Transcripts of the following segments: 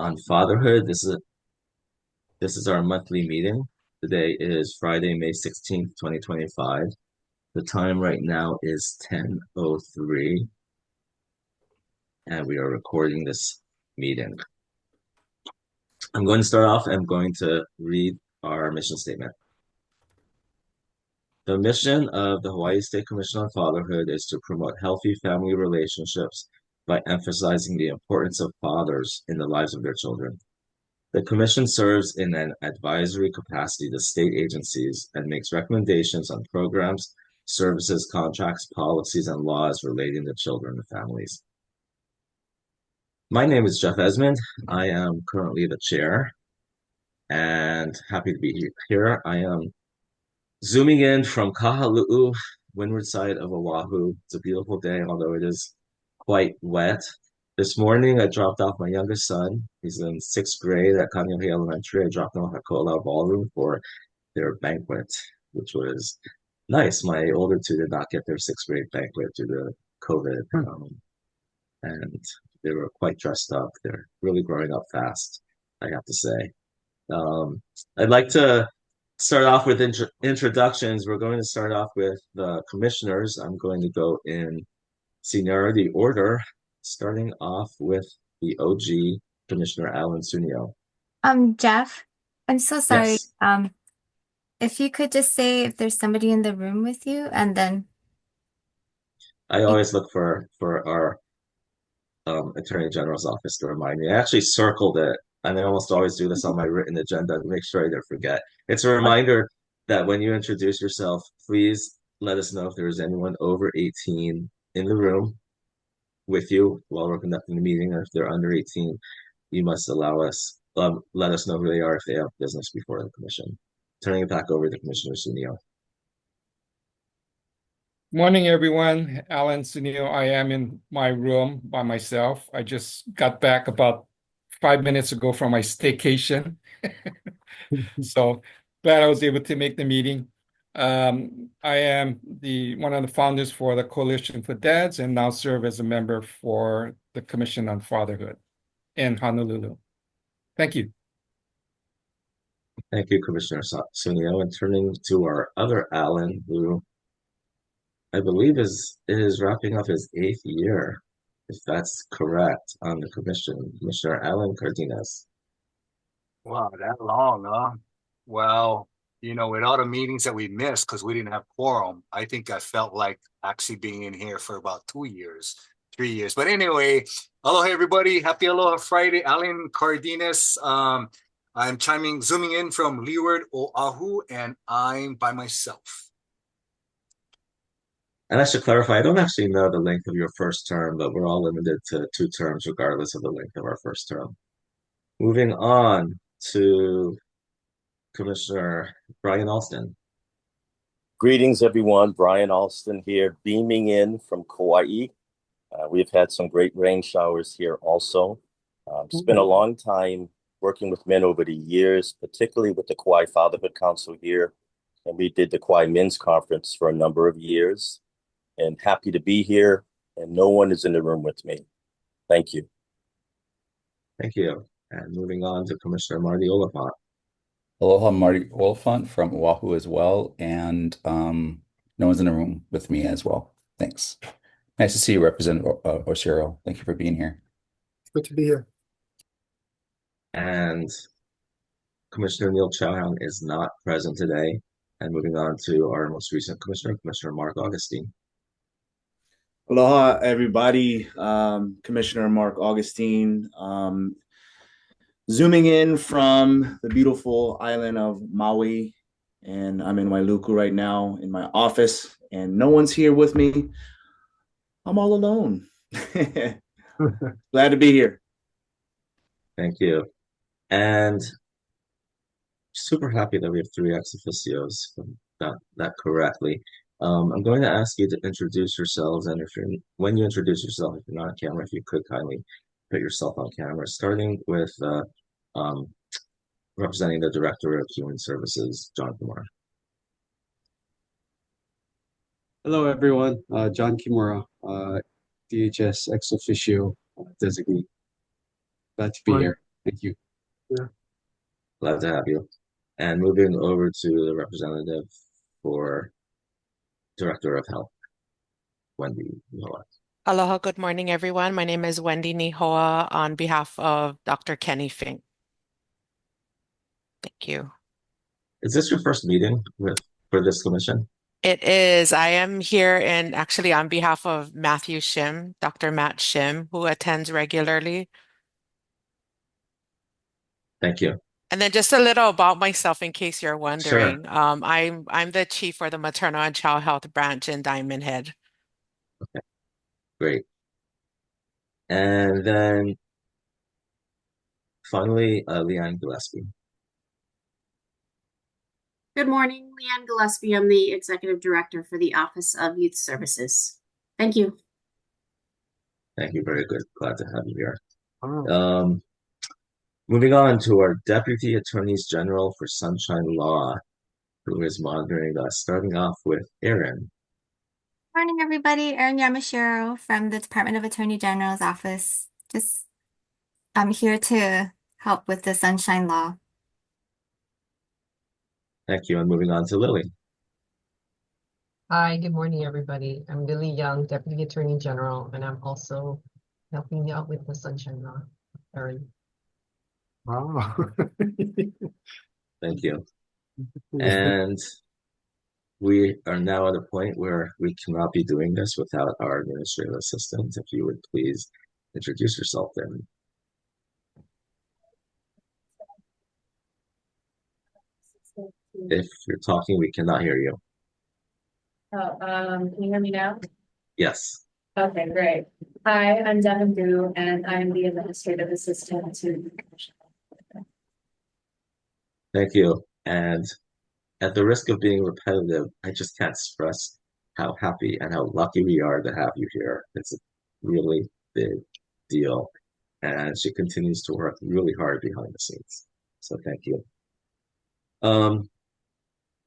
on fatherhood. This is our monthly meeting. Today is Friday, May 16th, 2025. The time right now is 10:03, and we are recording this meeting. I'm going to start off. I'm going to read our mission statement. The mission of the Hawaii State Commission on Fatherhood is to promote healthy family relationships by emphasizing the importance of fathers in the lives of their children. The Commission serves in an advisory capacity to state agencies and makes recommendations on programs, services, contracts, policies, and laws relating to children and families. My name is Jeff Esmond. I am currently the chair and happy to be here. I am zooming in from Kahalu'u, windward side of Oahu. It's a beautiful day, although it is quite wet. This morning, I dropped off my youngest son. He's in sixth grade at Kaneohe Elementary. I dropped him off at Ko'olau Ballroom for their banquet, which was nice. My older two did not get their sixth grade banquet due to COVID, and they were quite dressed up. They're really growing up fast, I have to say. I'd like to start off with introductions. We're going to start off with the commissioners. I'm going to go in seniority order, starting off with the OG, Commissioner Alan Sunio. Jeff, I'm so sorry. Yes, If you could just say if there's somebody in the room with you, and then I always look for our Attorney General's office to remind me. I actually circled it, and I almost always do this on my written agenda to make sure I don't forget. It's a reminder that when you introduce yourself, please let us know if there is anyone over 18 in the room with you while we're conducting the meeting, or if they're under 18, you must let us know who they are if they have business before the commission. Turning it back over to Commissioner Sunio. Morning, everyone. Alan Sunil. I am in my room by myself. I just got back about 5 minutes ago from my staycation. So glad I was able to make the meeting. I am one of the founders for the Coalition for Dads and now serve as a member for the Commission on Fatherhood in Honolulu. Thank you. Thank you, Commissioner Sunio. And turning to our other Alan, who I believe is wrapping up his 8th year, if that's correct, on the commission, Commissioner Alan Cardenas. Wow, that long, huh? Well, with all the meetings that we missed because we didn't have quorum, I think I felt like actually being in here for about 2 years, 3 years. But anyway, aloha everybody. Happy Aloha Friday. Alan Cardenas. I'm zooming in from Leeward, Oahu, and I'm by myself. And I should clarify, I don't actually know the length of your first term, but we're all limited to 2 terms regardless of the length of our first term. Moving on to Commissioner Brian Alston. Greetings, everyone. Brian Alston here, beaming in from Kauai. We've had some great rain showers here also. It's been a long time working with men over the years, particularly with the Kauai Fatherhood Council here. And we did the Kauai Men's Conference for a number of years. And happy to be here, and no one is in the room with me. Thank you. Thank you. And moving on to Commissioner Marty Oliphant. Aloha, Marty Oliphant from Oahu as well, and no one's in the room with me as well. Thanks. Nice to see you, Representative Oshiro. Thank you for being here. Good to be here. And Commissioner Neil Chauhan is not present today. And moving on to our most recent commissioner, Commissioner Mark Augustine. Aloha, everybody. Commissioner Mark Augustine, zooming in from the beautiful island of Maui, and I'm in Wailuku right now in my office, and no one's here with me. I'm all alone. Glad to be here. Thank you. And super happy that we have 3 ex officios, if I got that correctly. I'm going to ask you to introduce yourselves, and when you introduce yourself, if you're not on camera, if you could kindly put yourself on camera, starting with representing the Director of Human Services, John Kumar. Hello, everyone. John Kimura, DHS ex officio designee. Glad to be here. Thank you. Glad to have you. And moving over to the representative for Director of Health, Wendy Noah. Aloha, good morning, everyone. My name is Wendy Nihoa on behalf of Dr. Kenny Fink. Thank you. Is this your first meeting for this commission? It is. I am here and actually on behalf of Matthew Shim, Dr. Matt Shim, who attends regularly. Thank you. And then just a little about myself in case you're Sure. wondering. I'm the chief for the maternal and child health branch in Diamond Head. Okay, great. And then finally, Leanne Gillespie. Good morning, Leanne Gillespie. I'm the Executive Director for the Office of Youth Services. Thank you. Thank you. Very good. Glad to have you here. Moving on to our Deputy Attorneys General for Sunshine Law, who is monitoring us, starting off with Erin. Morning, everybody. Erin Yamashiro from the Department of Attorney General's office. I'm here to help with the Sunshine Law. Thank you. And moving on to Lily. Hi, good morning, everybody. I'm Lily Young, Deputy Attorney General, and I'm also helping you out with the Sunshine Law. Erin. Wow. Thank you. And we are now at a point where we cannot be doing this without our administrative assistant. If you would please introduce yourself then. If you're talking, we cannot hear you. Oh, can you hear me now? Yes. Okay, great. Hi, I'm Devin Gu, and I'm the Administrative Assistant to the Commission. Thank you. And at the risk of being repetitive, I just can't stress how happy and how lucky we are to have you here. It's a really big deal. And she continues to work really hard behind the scenes. So thank you.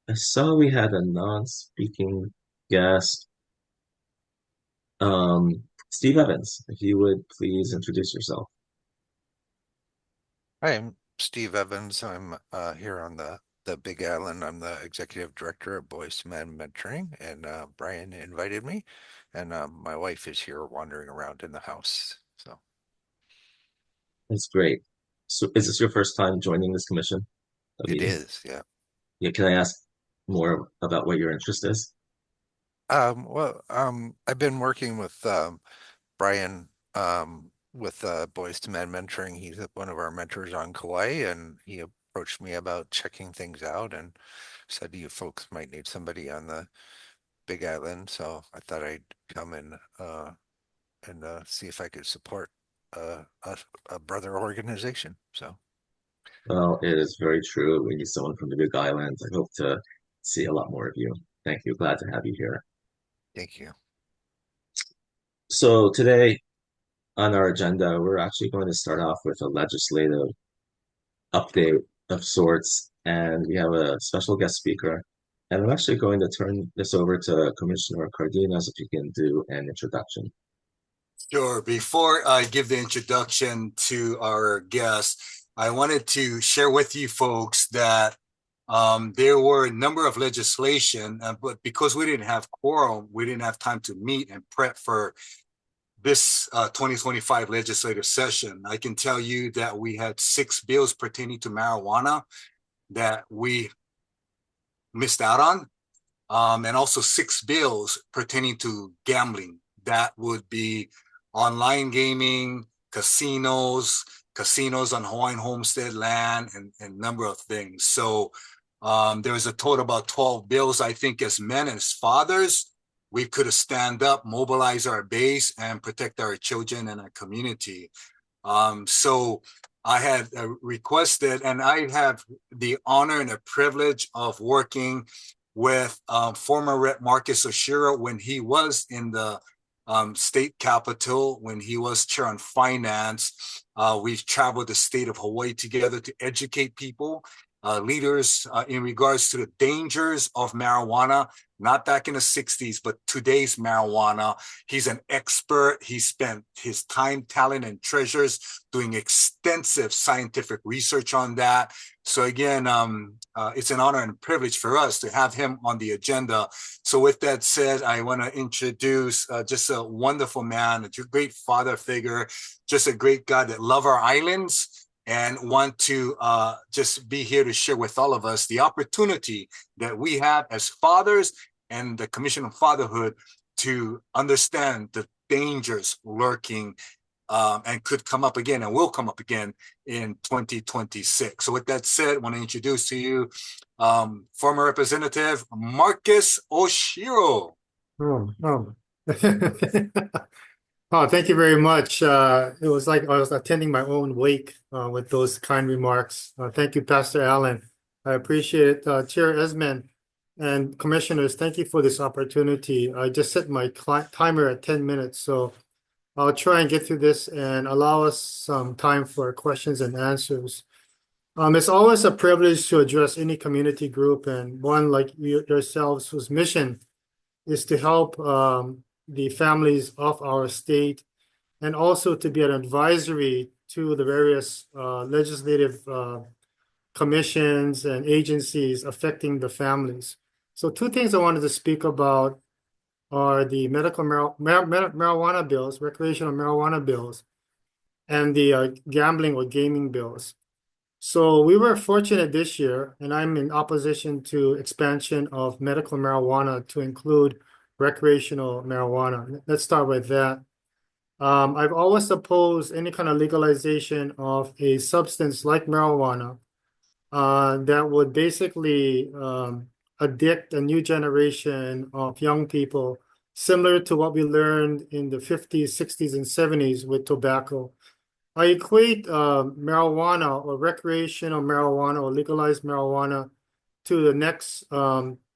I saw we had a non-speaking guest. Steve Evans, if you would please introduce yourself. Hi, I'm Steve Evans. I'm here on the Big Island. I'm the executive director of Boys to Men Mentoring, and Brian invited me, and my wife is here wandering around in the house. So That's great. So is this your first time joining this commission? it is, yeah. Yeah, can I ask more about what your interest is? I've been working with Brian with Boys to Men Mentoring. He's one of our mentors on Kauai, and he approached me about checking things out and said you folks might need somebody on the Big Island. So I thought I'd come and see if I could support a brother organization. So Well, it is very true. We need someone from the Big Island. I hope to see a lot more of you. Thank you. Glad to have you here. thank you. So today on our agenda, we're actually going to start off with a legislative update of sorts, and we have a special guest speaker. And I'm actually going to turn this over to Commissioner Cardenas if you can do an introduction. Sure. Before I give the introduction to our guest, I wanted to share with you folks that there were a number of legislation, but because we didn't have quorum, we didn't have time to meet and prep for this 2025 legislative session. I can tell you that we had 6 bills pertaining to marijuana that we missed out on, and also 6 bills pertaining to gambling. That would be online gaming, casinos on Hawaiian homestead land, and a number of things. So there was a total about 12 bills. I think as men, as fathers, we could have stand up, mobilize our base, and protect our children and our community. So I had requested, and I have the honor and the privilege of working with former Rep. Marcus Oshiro when he was in the state capitol, when he was chair on finance. We've traveled the state of Hawaii together to educate people. leaders in regards to the dangers of marijuana, not back in the 60s, but today's marijuana. He's an expert. He spent his time, talent, and treasures doing extensive scientific research on that. So again, it's an honor and a privilege for us to have him on the agenda. So with that said, I want to introduce just a wonderful man, a great father figure, just a great guy that love our islands and want to just be here to share with all of us the opportunity that we have as fathers and the Commission on Fatherhood to understand the dangers lurking and could come up again and will come up again in 2026. So with that said, I want to introduce to you former Representative Marcus Oshiro. Oh. Oh, thank you very much. It was like I was attending my own wake with those kind remarks. Thank you, Pastor Allen. I appreciate it. Chair Esmond and commissioners, thank you for this opportunity. I just set my timer at 10 minutes, so I'll try and get through this and allow us some time for questions and answers. It's always a privilege to address any community group, and one like yourselves whose mission is to help the families of our state, and also to be an advisory to the various legislative commissions and agencies affecting the families. So two things I wanted to speak about are the medical marijuana bills, recreational marijuana bills, and the gambling or gaming bills. So we were fortunate this year, and I'm in opposition to expansion of medical marijuana to include recreational marijuana. Let's start with that. I've always opposed any kind of legalization of a substance like marijuana that would basically addict a new generation of young people, similar to what we learned in the 50s, 60s, and 70s with tobacco. I equate marijuana or recreational marijuana or legalized marijuana to the next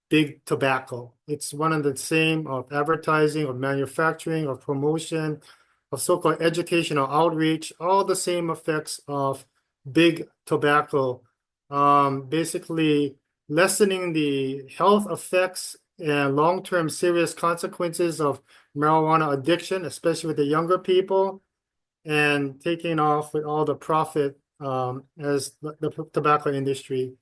big tobacco. It's one and the same of advertising, of manufacturing, of promotion, of so-called educational outreach, all the same effects of big tobacco. Basically lessening the health effects and long-term serious consequences of marijuana addiction, especially with the younger people, and taking off with all the profit as the tobacco industry.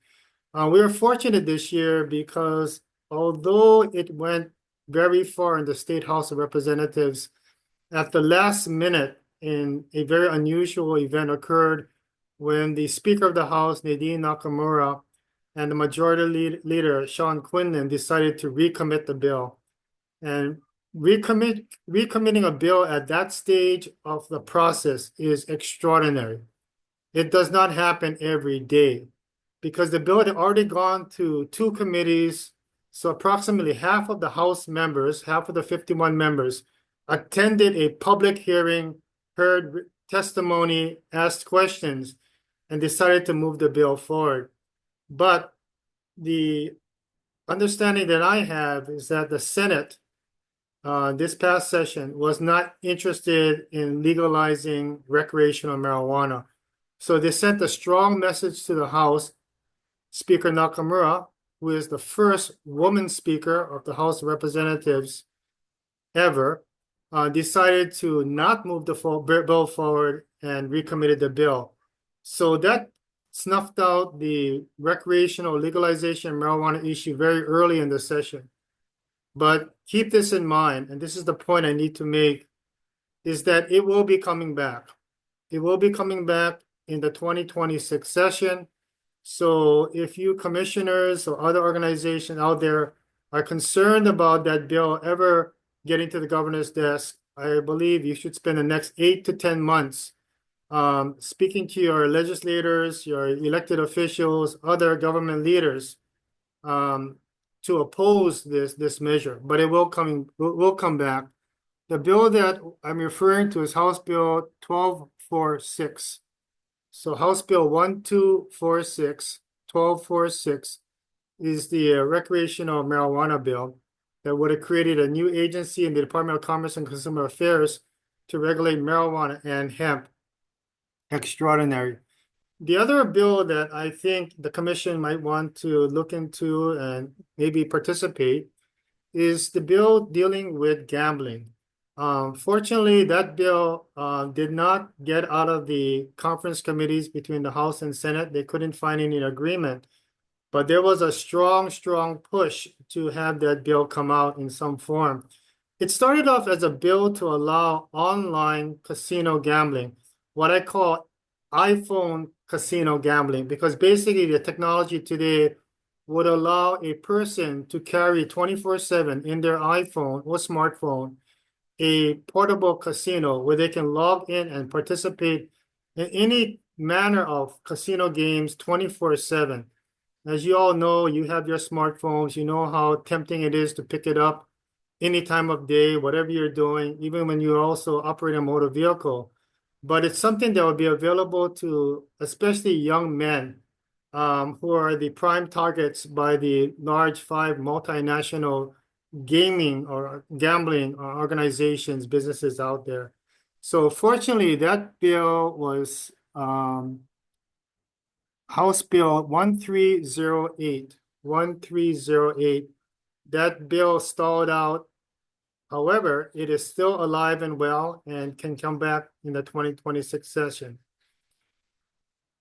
We were fortunate this year because although it went very far in the State House of Representatives, at the last minute, in a very unusual event occurred when the Speaker of the House, Nadine Nakamura, and the Majority Leader, Sean Quinlan, decided to recommit the bill. And recommitting a bill at that stage of the process is extraordinary. It does not happen every day because the bill had already gone to two committees. So approximately half of the House members, half of the 51 members, attended a public hearing, heard testimony, asked questions, and decided to move the bill forward. But the understanding that I have is that the Senate this past session was not interested in legalizing recreational marijuana. So they sent a strong message to the House. Speaker Nakamura, who is the first woman speaker of the House of Representatives ever, decided to not move the bill forward and recommitted the bill. So that snuffed out the recreational legalization of marijuana issue very early in the session. But keep this in mind, and this is the point I need to make, is that it will be coming back. It will be coming back in the 2026 session. So if you commissioners or other organizations out there are concerned about that bill ever getting to the governor's desk, I believe you should spend the next 8 to 10 months speaking to your legislators, your elected officials, other government leaders, to oppose this measure, but it will come back. The bill that I'm referring to is House Bill 1246. So House Bill 1246, 1246 is the recreational marijuana bill that would have created a new agency in the Department of Commerce and Consumer Affairs to regulate marijuana and hemp. Extraordinary. The other bill that I think the commission might want to look into and maybe participate is the bill dealing with gambling. Fortunately, that bill did not get out of the conference committees between the House and Senate. They couldn't find any agreement, but there was a strong, strong push to have that bill come out in some form. It started off as a bill to allow online casino gambling, what I call iPhone casino gambling, because basically the technology today would allow a person to carry 24/7 in their iPhone or smartphone a portable casino where they can log in and participate in any manner of casino games 24/7. As you all know, you have your smartphones, you know how tempting it is to pick it up any time of day, whatever you're doing, even when you're also operating a motor vehicle. But it's something that will be available to especially young men who are the prime targets by the large five multinational gaming or gambling organizations, businesses out there. So fortunately, that bill was House Bill 1308. 1308. That bill stalled out. However, it is still alive and well and can come back in the 2026 session.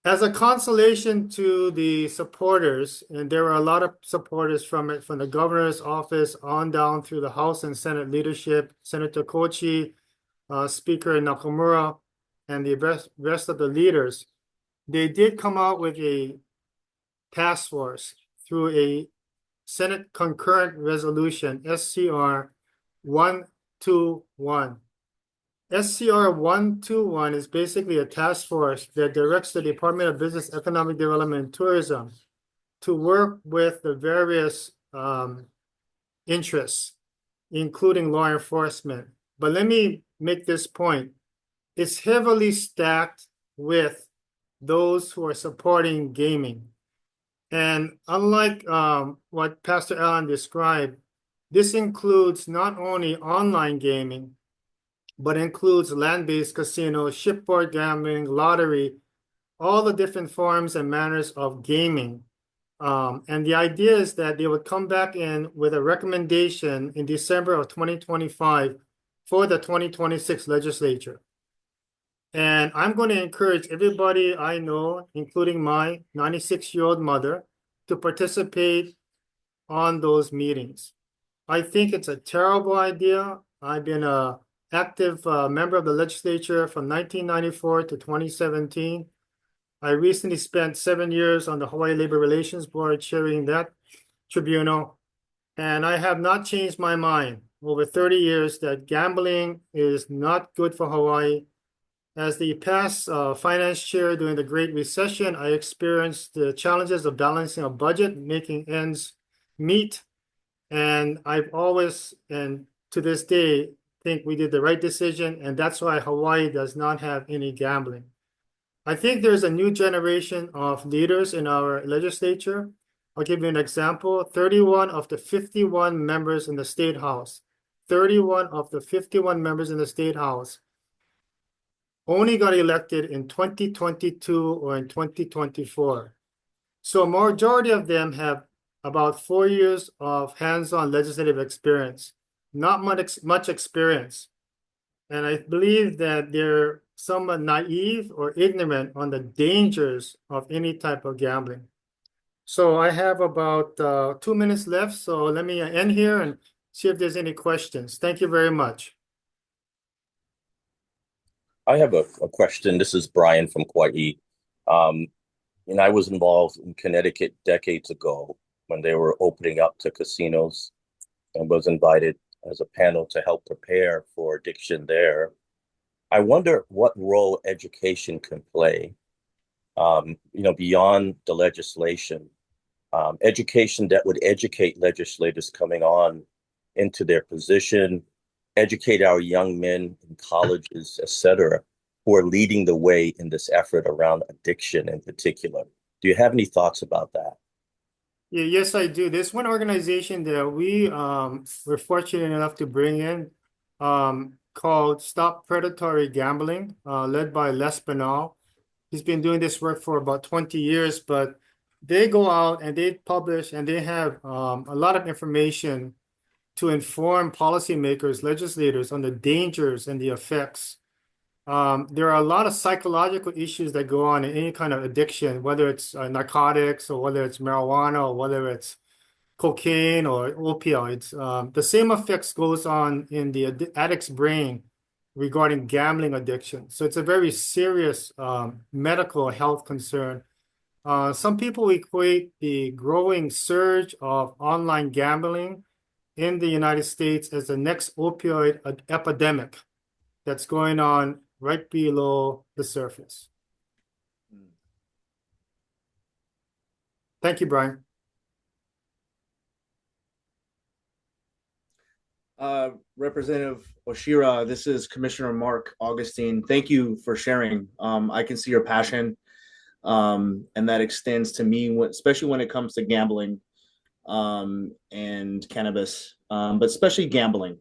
As a consolation to the supporters, and there were a lot of supporters from it, from the governor's office on down through the House and Senate leadership, Senator Kochi, Speaker Nakamura, and the rest of the leaders, they did come out with a task force through a Senate concurrent resolution, SCR 121. SCR 121 is basically a task force that directs the Department of Business, Economic Development, and Tourism to work with the various interests, including law enforcement. But let me make this point. It's heavily stacked with those who are supporting gaming. And unlike what Pastor Allen described, this includes not only online gaming, but includes land-based casinos, shipboard gambling, lottery, all the different forms and manners of gaming. And the idea is that they would come back in with a recommendation in December of 2025 for the 2026 legislature. And I'm going to encourage everybody I know, including my 96-year-old mother, to participate on those meetings. I think it's a terrible idea. I've been an active member of the legislature from 1994 to 2017. I recently spent 7 years on the Hawaii Labor Relations Board chairing that tribunal, and I have not changed my mind over 30 years that gambling is not good for Hawaii. As the past finance chair during the Great Recession, I experienced the challenges of balancing a budget, making ends meet. And I've always, and to this day, think we did the right decision. And that's why Hawaii does not have any gambling. I think there's a new generation of leaders in our legislature. I'll give you an example. 31 of the 51 members in the State House, 31 of the 51 members in the State House only got elected in 2022 or in 2024. So a majority of them have about 4 years of hands-on legislative experience, not much experience. And I believe that they're somewhat naive or ignorant on the dangers of any type of gambling. So I have about 2 minutes left. So let me end here and see if there's any questions. Thank you very much. I have a question. This is Brian from Kauai. And I was involved in Connecticut decades ago when they were opening up to casinos and was invited as a panel to help prepare for addiction there. I wonder what role education can play, beyond the legislation, education that would educate legislators coming on into their position, educate our young men in colleges, et cetera, who are leading the way in this effort around addiction in particular. Do you have any thoughts about that? Yeah, yes, I do. There's one organization that we were fortunate enough to bring in called Stop Predatory Gambling, led by Les Banal. He's been doing this work for about 20 years, but they go out and they publish and they have a lot of information to inform policymakers, legislators on the dangers and the effects. There are a lot of psychological issues that go on in any kind of addiction, whether it's narcotics or whether it's marijuana or whether it's cocaine or opioids. The same effects goes on in the addict's brain regarding gambling addiction. So it's a very serious medical health concern. Some people equate the growing surge of online gambling in the United States as the next opioid epidemic that's going on right below the surface. Thank you, Brian. Representative Oshira, this is Commissioner Mark Augustine. Thank you for sharing. I can see your passion, and that extends to me, especially when it comes to gambling and cannabis, but especially gambling.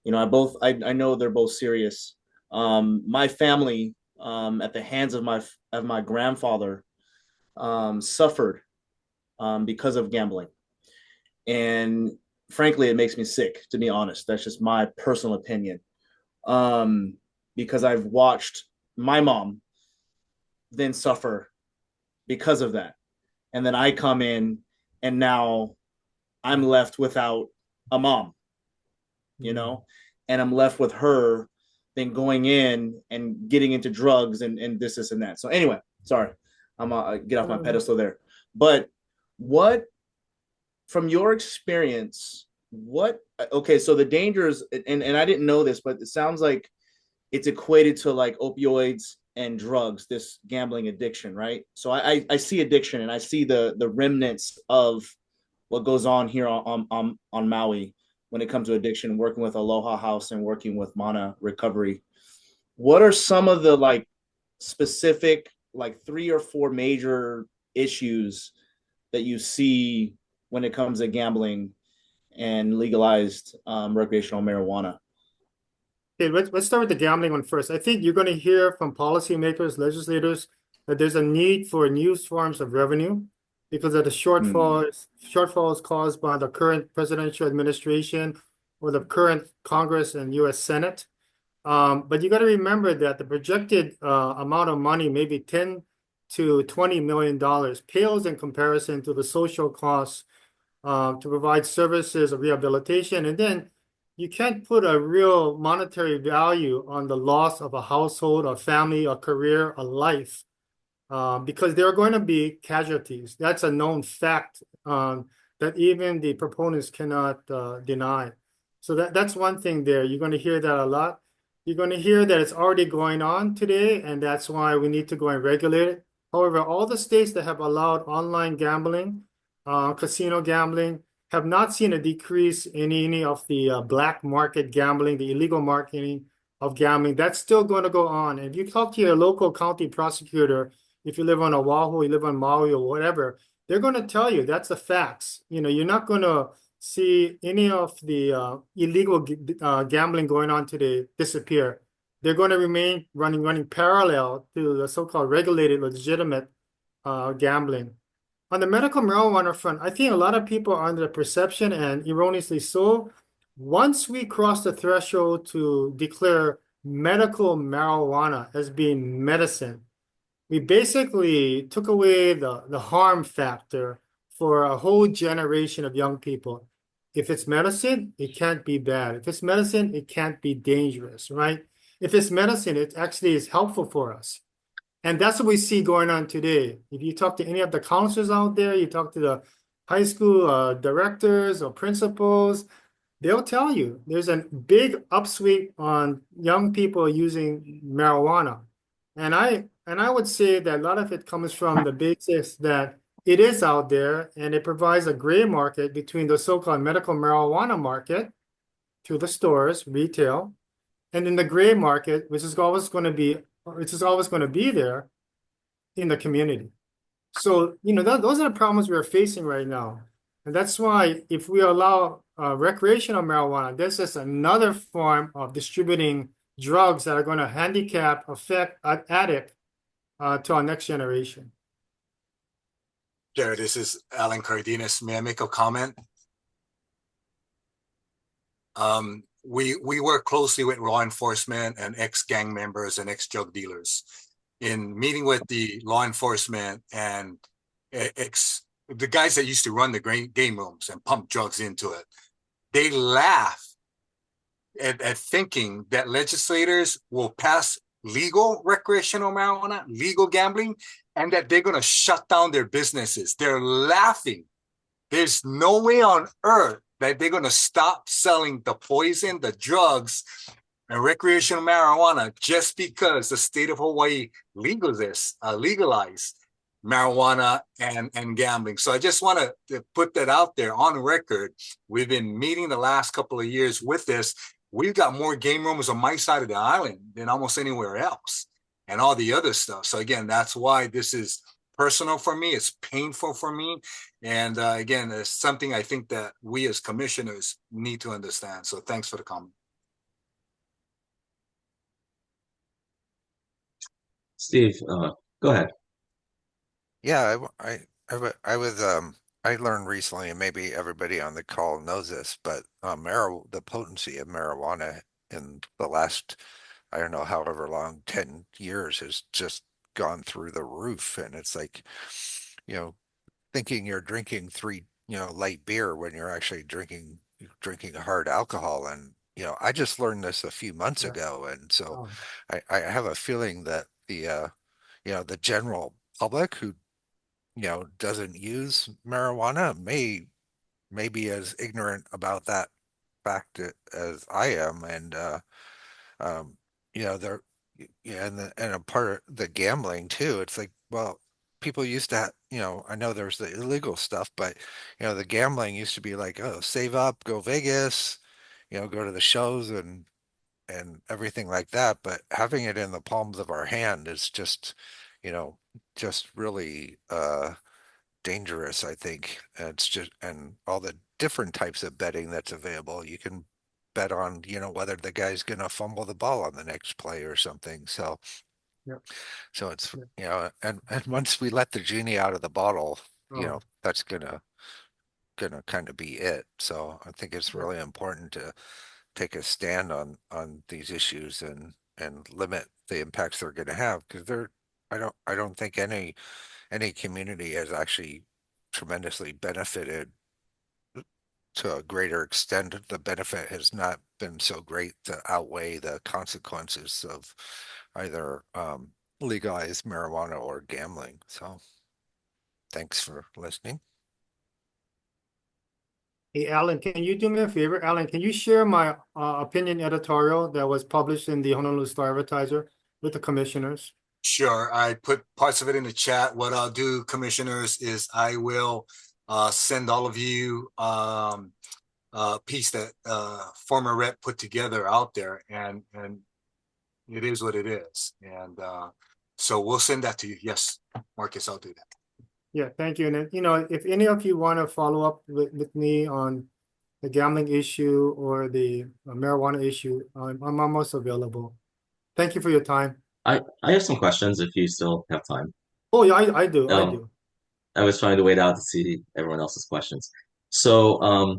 You know, I know they're both serious. My family, at the hands of my grandfather, suffered because of gambling, and frankly, it makes me sick, to be honest. That's just my personal opinion. Because I've watched my mom then suffer because of that. And then I come in and now I'm left without a mom, you know, and I'm left with her then going in and getting into drugs and this and that. So anyway, sorry, I'm get off my pedestal there. But what, from your experience, okay, so the dangers, and I didn't know this, but it sounds like it's equated to like opioids and drugs, this gambling addiction, right? So I see addiction and I see the remnants of what goes on here on Maui when it comes to addiction, working with Aloha House and working with Mana Recovery. What are some of the like specific, like 3 or 4 major issues that you see when it comes to gambling and legalized recreational marijuana? Okay, let's start with the gambling one first. I think you're going to hear from policymakers, legislators, that there's a need for new forms of revenue because of the shortfalls caused by the current presidential administration or the current Congress and U.S. Senate. But you got to remember that the projected amount of money, maybe $10 to $20 million, pales in comparison to the social costs to provide services of rehabilitation. And then you can't put a real monetary value on the loss of a household, a family, a career, a life, because there are going to be casualties. That's a known fact that even the proponents cannot deny. So that's one thing there. You're going to hear that a lot. You're going to hear that it's already going on today, and that's why we need to go and regulate it. However, all the states that have allowed online gambling, casino gambling, have not seen a decrease in any of the black market gambling, the illegal marketing of gambling. That's still going to go on. And if you talk to your local county prosecutor, if you live on Oahu, you live on Maui or whatever, they're going to tell you that's the facts. You know, you're not going to see any of the illegal gambling going on today disappear. They're going to remain running parallel to the so-called regulated, legitimate gambling. On the medical marijuana front, I think a lot of people are under the perception, and erroneously so, once we cross the threshold to declare medical marijuana as being medicine, we basically took away the harm factor for a whole generation of young people. If it's medicine, it can't be bad. If it's medicine, it can't be dangerous, right? If it's medicine, it actually is helpful for us. And that's what we see going on today. If you talk to any of the counselors out there, you talk to the high school directors or principals, they'll tell you there's a big upsweep on young people using marijuana. And I would say that a lot of it comes from the basis that it is out there and it provides a gray market between the so-called medical marijuana market to the stores, retail, and in the gray market, which is always going to be there in the community. So, you know, those are the problems we're facing right now. And that's why if we allow recreational marijuana, this is another form of distributing drugs that are going to handicap, affect addict to our next generation. Sure, this is Alan Cardenas. May I make a comment? We work closely with law enforcement and ex-gang members and ex-drug dealers. In meeting with the law enforcement and the guys that used to run the game rooms and pump drugs into it, they laugh at thinking that legislators will pass legal recreational marijuana, legal gambling, and that they're going to shut down their businesses. They're laughing. There's no way on earth that they're going to stop selling the poison, the drugs, and recreational marijuana just because the state of Hawaii legalized marijuana and gambling. So I just want to put that out there on record. We've been meeting the last couple of years with this. We've got more game rooms on my side of the island than almost anywhere else, and all the other stuff. So again, that's why this is personal for me. It's painful for me. And again, it's something I think that we as commissioners need to understand. So thanks for the comment. Steve, go ahead. Yeah, I learned recently, and maybe everybody on the call knows this, but the potency of marijuana in the last, I don't know, however long, 10 years has just gone through the roof. And it's like, thinking you're drinking three, light beer when you're actually drinking hard alcohol. And, I just learned this a few months ago. And so I have a feeling that the general public who, doesn't use marijuana may be as ignorant about that fact as I am. And, um, they're, yeah, and a part of the gambling too. It's like, well, people used to, I know there's the illegal stuff, but the gambling used to be like, oh, save up, go Vegas, go to the shows and everything like that. But having it in the palms of our hand is just, you know, just really dangerous, I think. And it's just, and all the different types of betting that's available. You can bet on, whether the guy's going to fumble the ball on the next play or something. So, Yeah. so it's, and once we let the genie out of the bottle, that's gonna kind of be it. So I think it's really important to take a stand on these issues and limit the impacts they're going to have, because I don't think any community has actually tremendously benefited to a greater extent. The benefit has not been so great to outweigh the consequences of either legalized marijuana or gambling. So thanks for listening. Hey, Alan, can you do me a favor? Alan, can you share my opinion editorial that was published in the Honolulu Star Advertiser with the commissioners? Sure, I put parts of it in the chat. What I'll do, commissioners, is I will send all of you a piece that former rep put together out there, and it is what it is. And so we'll send that to you. Yes, Marcus, I'll do that. Yeah, thank you. And then, if any of you want to follow up with me on the gambling issue or the marijuana issue, I'm almost available. Thank you for your time. I have some questions if you still have time. Oh, yeah, I do. I was trying to wait out to see everyone else's questions. So,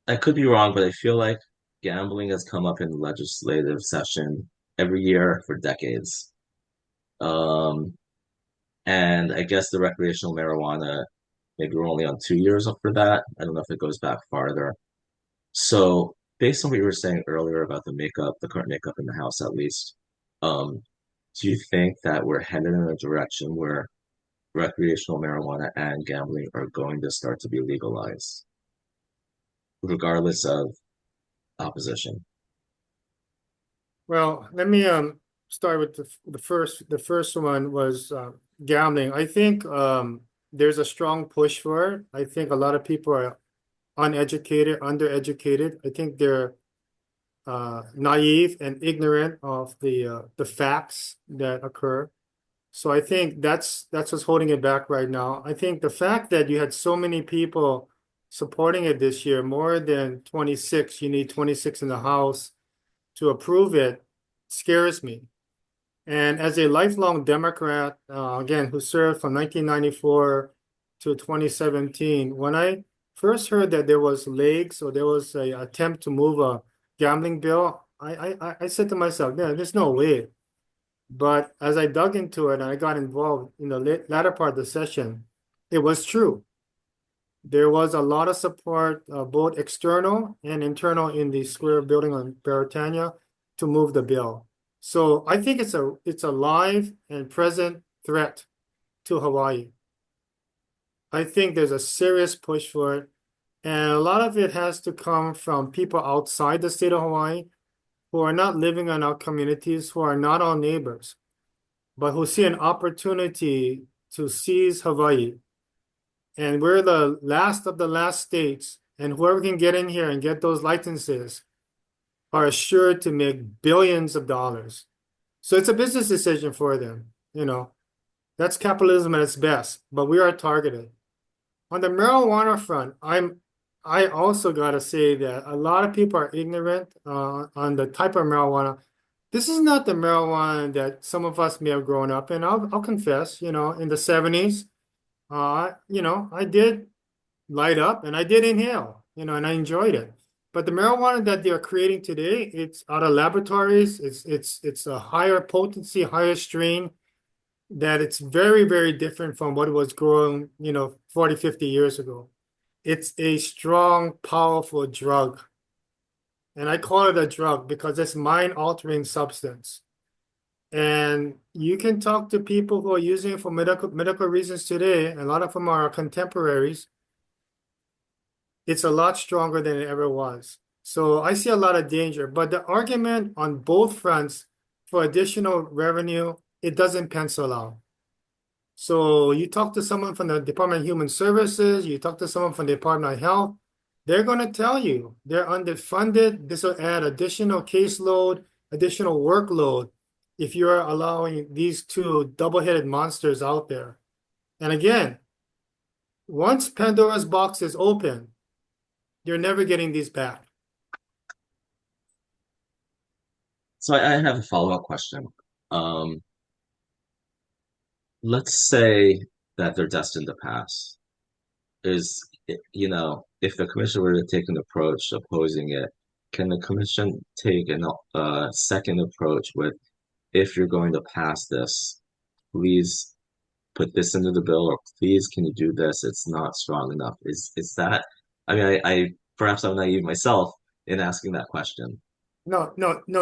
I could be wrong, but I feel like gambling has come up in legislative session every year for decades. And I guess the recreational marijuana, maybe we're only on 2 years up for that. I don't know if it goes back farther. So based on what you were saying earlier about the current makeup in the House at least, do you think that we're headed in a direction where recreational marijuana and gambling are going to start to be legalized, regardless of opposition? Well, let me start with the first. The first one was gambling. I think there's a strong push for it. I think a lot of people are uneducated, undereducated. I think they're naive and ignorant of the facts that occur. So I think that's what's holding it back right now. I think the fact that you had so many people supporting it this year, more than 26, you need 26 in the House to approve it, scares me. And as a lifelong Democrat, again, who served from 1994 to 2017, when I first heard that there was legs or there was a attempt to move a gambling bill, I said to myself, yeah, there's no way. But as I dug into it and I got involved in the latter part of the session, it was true. There was a lot of support, both external and internal in the square building on Beretania to move the bill. So I think it's a live and present threat to Hawaii. I think there's a serious push for it. And a lot of it has to come from people outside the state of Hawaii who are not living in our communities, who are not our neighbors, but who see an opportunity to seize Hawaii. And we're the last of the last states, and whoever can get in here and get those licenses are assured to make billions of dollars. So it's a business decision for them, you know. That's capitalism at its best, but we are targeted. On the marijuana front, I also gotta say that a lot of people are ignorant on the type of marijuana. This is not the marijuana that some of us may have grown up in. I'll confess, you know, in the 70s, you know, I did light up and I did inhale, you know, and I enjoyed it. But the marijuana that they're creating today, it's out of laboratories. It's a higher potency, higher strain, that it's very, very different from what was grown, you know, 40, 50 years ago. It's a strong, powerful drug. And I call it a drug because it's mind-altering substance. And you can talk to people who are using it for medical reasons today. A lot of them are contemporaries. It's a lot stronger than it ever was. So I see a lot of danger. But the argument on both fronts for additional revenue, it doesn't pencil out. So you talk to someone from the Department of Human Services, you talk to someone from the Department of Health, they're going to tell you they're underfunded. This will add additional caseload, additional workload if you're allowing these two double-headed monsters out there. And again, once Pandora's box is open, you're never getting these back. So I have a follow-up question. Um, let's say that they're destined to pass. You know, if the commission were to take an approach opposing it, can the commission take a second approach with, if you're going to pass this, please put this into the bill, or please can you do this? It's not strong enough. Is that? I mean, I perhaps I'm naive myself in asking that question. No,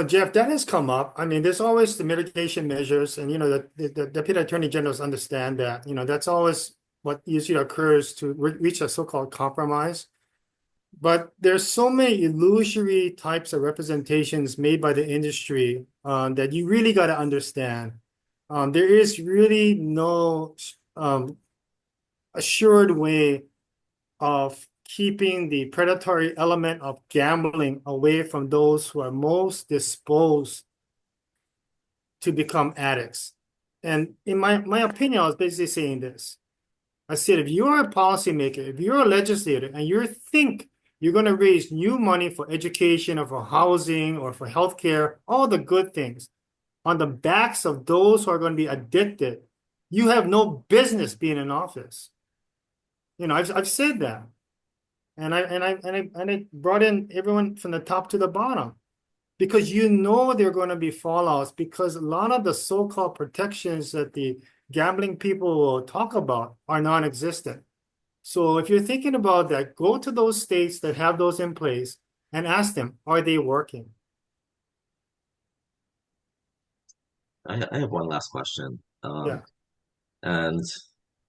Jeff, that has come up. I mean, there's always the mitigation measures, and you know, the Deputy Attorney Generals understand that. You know, that's always what usually occurs to reach a so-called compromise. But there's so many illusory types of representations made by the industry that you really got to understand. There is really no assured way of keeping the predatory element of gambling away from those who are most disposed to become addicts. And in my opinion, I was basically saying this. I said, if you're a policymaker, if you're a legislator, and you think you're going to raise new money for education or for housing or for healthcare, all the good things, on the backs of those who are going to be addicted, you have no business being in office. You know, I've said that. And I brought in everyone from the top to the bottom because you know there are going to be fallouts, because a lot of the so-called protections that the gambling people will talk about are non-existent. So if you're thinking about that, go to those states that have those in place and ask them, are they working? I have one last question. Yeah. And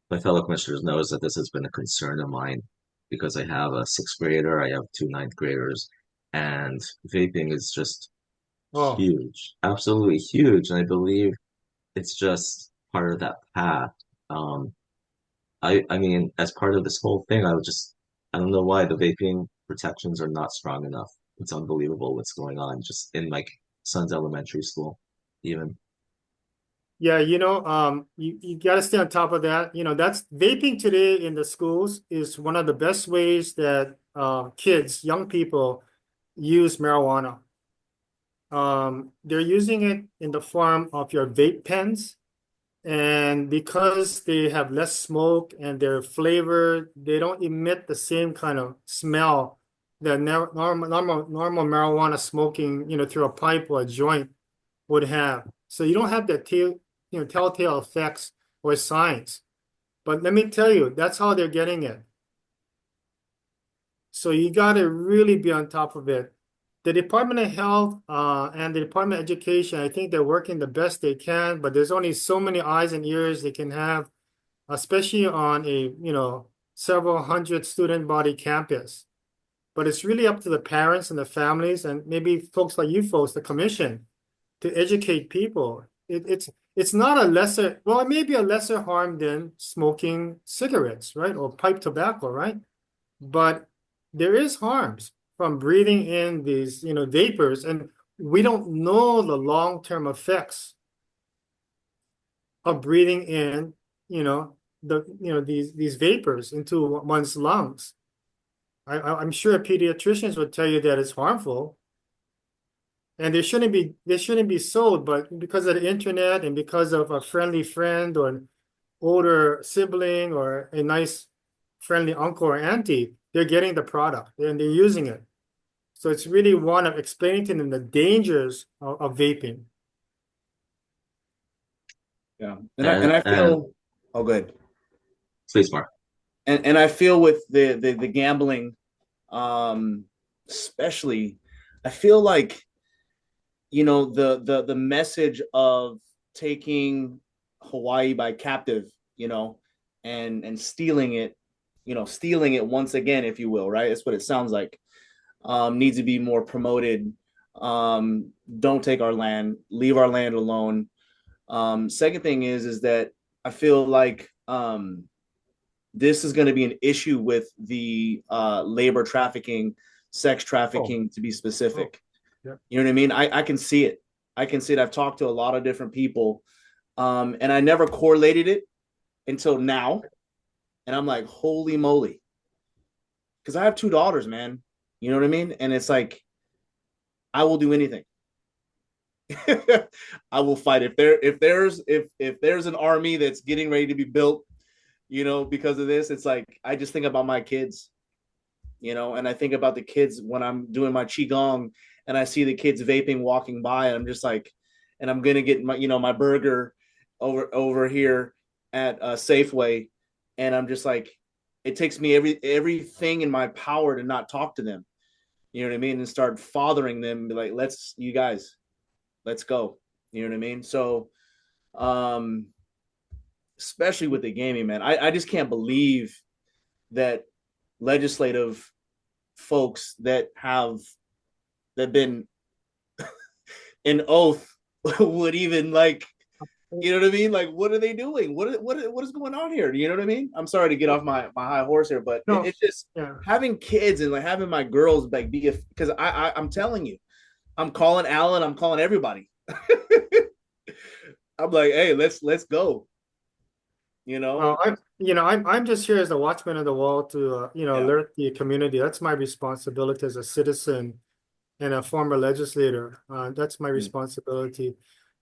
my fellow commissioners knows that this has been a concern of mine because I have a sixth grader, I have two ninth graders, and vaping is just Oh, huge, absolutely huge. And I believe it's just part of that path. Um, I mean, as part of this whole thing, I don't know why the vaping protections are not strong enough. It's unbelievable what's going on just in my son's elementary school, even. yeah, you know, you got to stay on top of that. You know, that's vaping today in the schools is one of the best ways that kids, young people use marijuana. they're using it in the form of your vape pens. And because they have less smoke and they're flavored, they don't emit the same kind of smell that normal marijuana smoking, through a pipe or a joint would have. So you don't have the telltale effects or signs. But let me tell you, that's how they're getting it. So you got to really be on top of it. The Department of Health and the Department of Education, I think they're working the best they can, but there's only so many eyes and ears they can have, especially on a, several hundred student body campus. But it's really up to the parents and the families and maybe folks like you folks, the commission, to educate people. It's not a lesser, well, it may be a lesser harm than smoking cigarettes, right? Or pipe tobacco, right? But there is harms from breathing in these, vapors, and we don't know the long-term effects of breathing in, these vapors into one's lungs. I'm sure pediatricians would tell you that it's harmful, and they shouldn't be sold, but because of the internet and because of a friendly friend or an older sibling or a nice friendly uncle or auntie, they're getting the product and they're using it. So it's really one of explaining to them the dangers of vaping. Yeah. And I feel, oh, good. Please, Mark. And I feel with the gambling, especially, I feel like, the message of taking Hawaii by captive, and stealing it, stealing it once again, if you will, right? That's what it sounds like. Needs to be more promoted. Don't take our land, leave our land alone. Second thing is that I feel like this is going to be an issue with the labor trafficking, sex trafficking, to be specific. Yeah. You know what I mean? I can see it. I can see it. I've talked to a lot of different people, and I never correlated it until now. And I'm like, holy moly. Because I have 2 daughters, man. You know what I mean? And it's like, I will do anything. I will fight if there's an army that's getting ready to be built, because of this. It's like I just think about my kids, and I think about the kids when I'm doing my qigong and I see the kids vaping walking by, and I'm just like, and I'm gonna get my burger over here at Safeway, and I'm just like, it takes me everything in my power to not talk to them, you know what I mean, and start fathering them and be like, you guys, let's go, you know what I mean. So especially with the gaming, man, I just can't believe that legislative folks that been an oath would even, like, you know what I mean? Like, what are they doing? What is going on here? You know what I mean? I'm sorry to get off my high horse here, but No. it's just having kids and like having my girls like be, because I'm telling you, I'm calling Alan, I'm calling everybody. I'm like, hey, let's go. I'm just here as the watchman of the wall to alert the community. That's my responsibility as a citizen and a former legislator. That's my responsibility.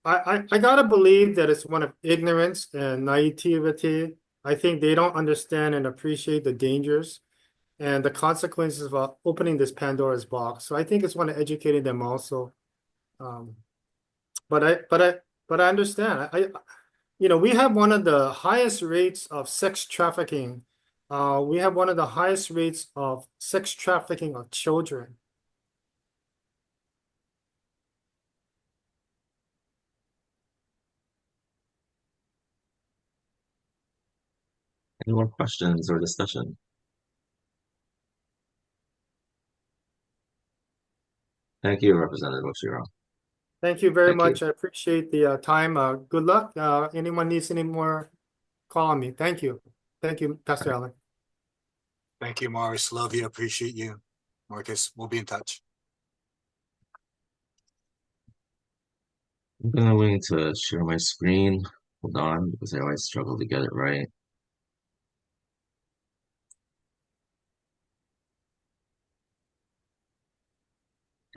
I gotta believe that it's one of ignorance and naivety. I think they don't understand and appreciate the dangers and the consequences of opening this Pandora's box. So I think it's one of educating them also. But I understand. We have one of the highest rates of sex trafficking. We have one of the highest rates of sex trafficking of children. Any more questions or discussion? Thank you, Representative Oshiro. Thank you very Thank much. you. I appreciate the time. Good luck. Anyone needs any more, call on me. Thank you. Thank you, Pastor Allen. Thank you, Morris. Love you. Appreciate you. Marcus, we'll be in touch. I'm going to share my screen. Hold on, because I always struggle to get it right.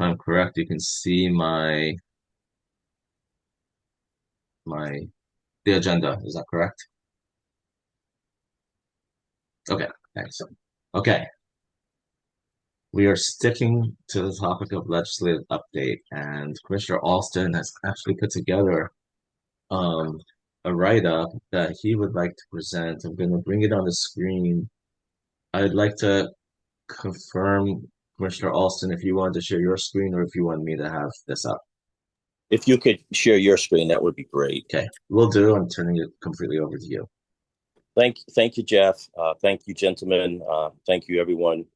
I'm correct, you can see the agenda. Is that correct? Okay, thanks. Okay. We are sticking to the topic of legislative update, and Commissioner Alston has actually put together um, a write-up that he would like to present. I'm going to bring it on the screen. I'd like to confirm, Commissioner Alston, if you wanted to share your screen or if you want me to have this up. If you could share your screen, that would be great. Okay, will do. I'm turning it completely over to you. Thank you, Jeff. Thank you, gentlemen. Thank you, everyone.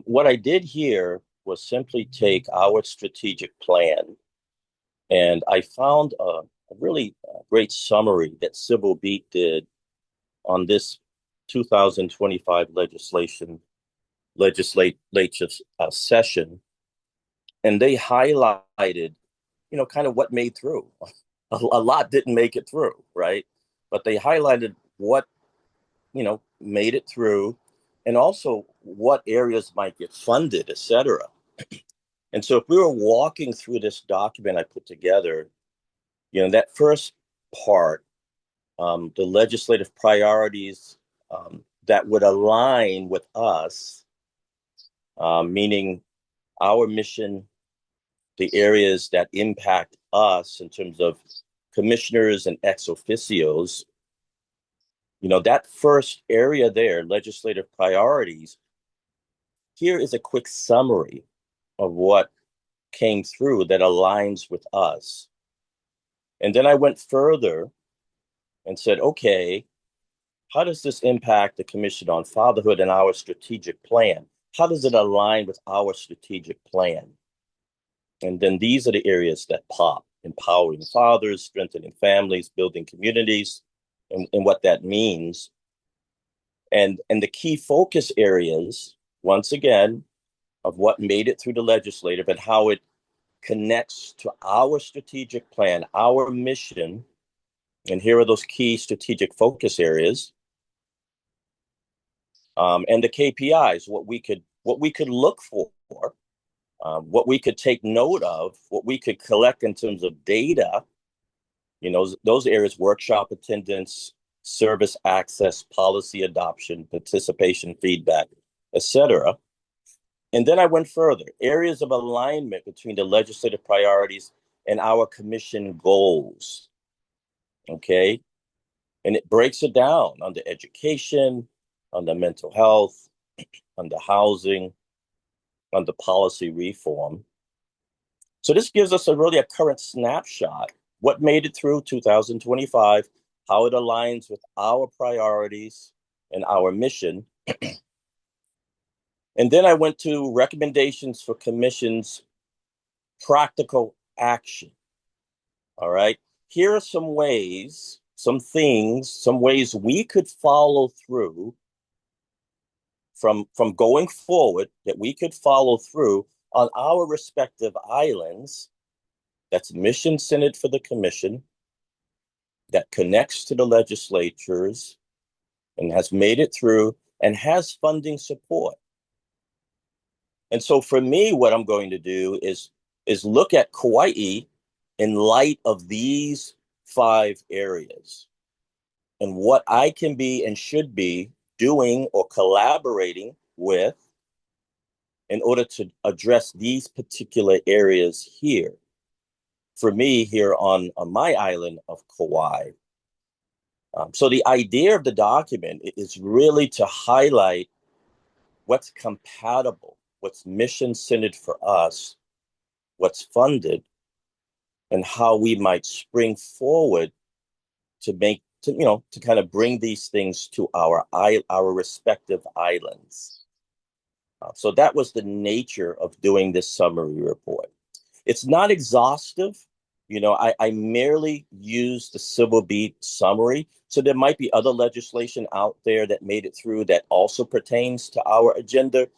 What I did here was simply take our strategic plan, and I found a really great summary that Civil Beat did on this 2025 legislative session, and they highlighted, kind of what made through. A lot didn't make it through, right? But they highlighted what made it through, and also what areas might get funded, etc. And so if we were walking through this document I put together, that first part, the legislative priorities that would align with us, meaning our mission, the areas that impact us in terms of commissioners and ex officios, that first area there, legislative priorities, here is a quick summary of what came through that aligns with us. And then I went further and said, okay, how does this impact the Commission on Fatherhood and our strategic plan? How does it align with our strategic plan? And then these are the areas that pop: empowering fathers, strengthening families, building communities, and what that means. And the key focus areas, once again, of what made it through the legislative and how it connects to our strategic plan, our mission. And here are those key strategic focus areas. And the KPIs, what we could look for, what we could take note of, what we could collect in terms of data. Those areas: workshop attendance, service access, policy adoption, participation, feedback, etc. And then I went further: areas of alignment between the legislative priorities and our commission goals. Okay. And it breaks it down under education, under mental health, under housing, under policy reform. So this gives us a current snapshot: what made it through 2025, how it aligns with our priorities and our mission. And then I went to recommendations for commission's practical action. All right. Here are some ways, some ways we could follow through from going forward, that we could follow through on our respective islands, that's mission centered for the commission, that connects to the legislatures and has made it through and has funding support. And so for me, what I'm going to do is look at Kauai in light of these 5 areas and what I can be and should be doing or collaborating with in order to address these particular areas here. For me, here on my island of Kauai. So the idea of the document is really to highlight what's compatible, what's mission-centered for us, what's funded, and how we might spring forward to kind of bring these things to our respective islands. So that was the nature of doing this summary report. It's not exhaustive. I merely use the Civil Beat summary. So there might be other legislation out there that made it through that also pertains to our agenda,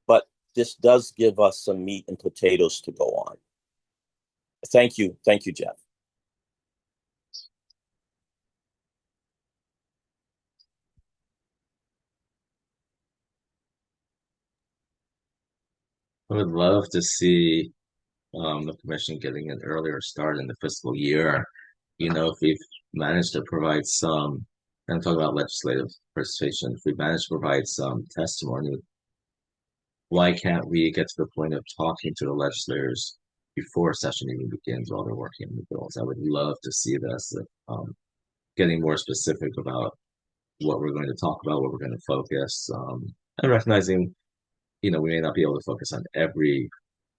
but this does give us some meat and potatoes to go on. Thank you. Thank you, Jeff. I would love to see the commission getting an earlier start in the fiscal year. If we've managed to provide some, and I'm talking about legislative participation, if we managed to provide some testimony, why can't we get to the point of talking to the legislators before session even begins while they're working on the bills? I would love to see this, getting more specific about what we're going to talk about, what we're going to focus, and recognizing, we may not be able to focus on every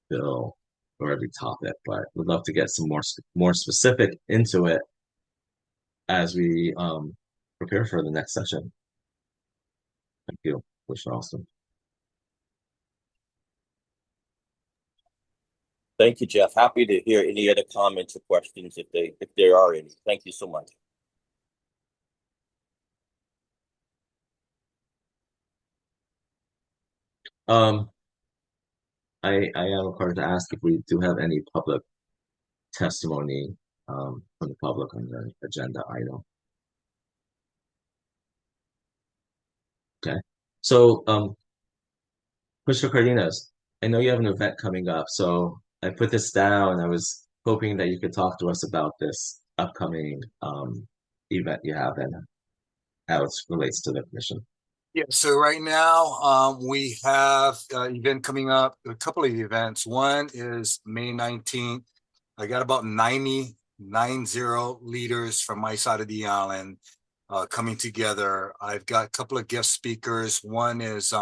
bill or every topic, but we'd love to get some more specific into it as we prepare for the next session. Thank you, Commissioner Austin. Thank you, Jeff. Happy to hear any other comments or questions if there are any. Thank you so much. I am required to ask if we do have any public testimony from the public on the agenda item. Okay. So, Mr. Cardenas, I know you have an event coming up, so I put this down. I was hoping that you could talk to us about this upcoming event you have and how it relates to the commission. Yeah, so right now we have an event coming up, a couple of events. One is May 19th. I got about 90 leaders from my side of the island coming together. I've got a couple of guest speakers. One is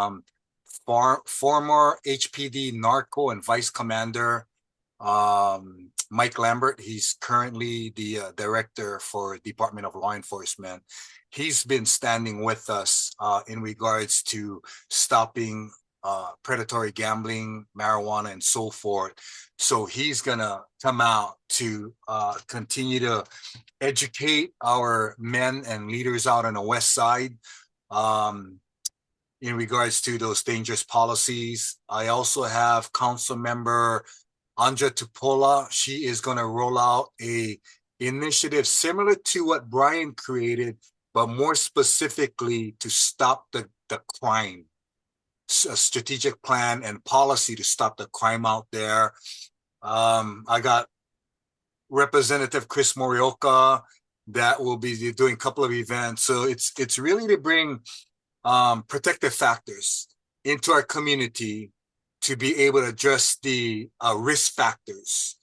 former HPD narco and vice commander Mike Lambert. He's currently the director for Department of Law Enforcement. He's been standing with us in regards to stopping predatory gambling, marijuana, and so forth. So he's gonna come out to continue to educate our men and leaders out on the West Side in regards to those dangerous policies. I also have Council Member Anja Tupola. She is going to roll out a initiative similar to what Brian created, but more specifically to stop the crime. A strategic plan and policy to stop the crime out there. I got Representative Chris Morioka that will be doing a couple of events. So it's really to bring protective factors into our community to be able to address the risk factors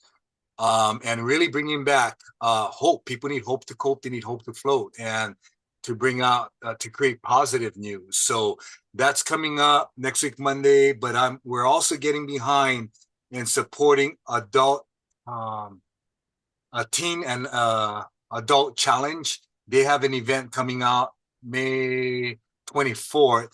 and really bringing back hope. People need hope to cope. They need hope to float and to bring out, to create positive news. So that's coming up next week, Monday, but we're also getting behind in supporting adult, a teen and adult challenge. They have an event coming out May 24th.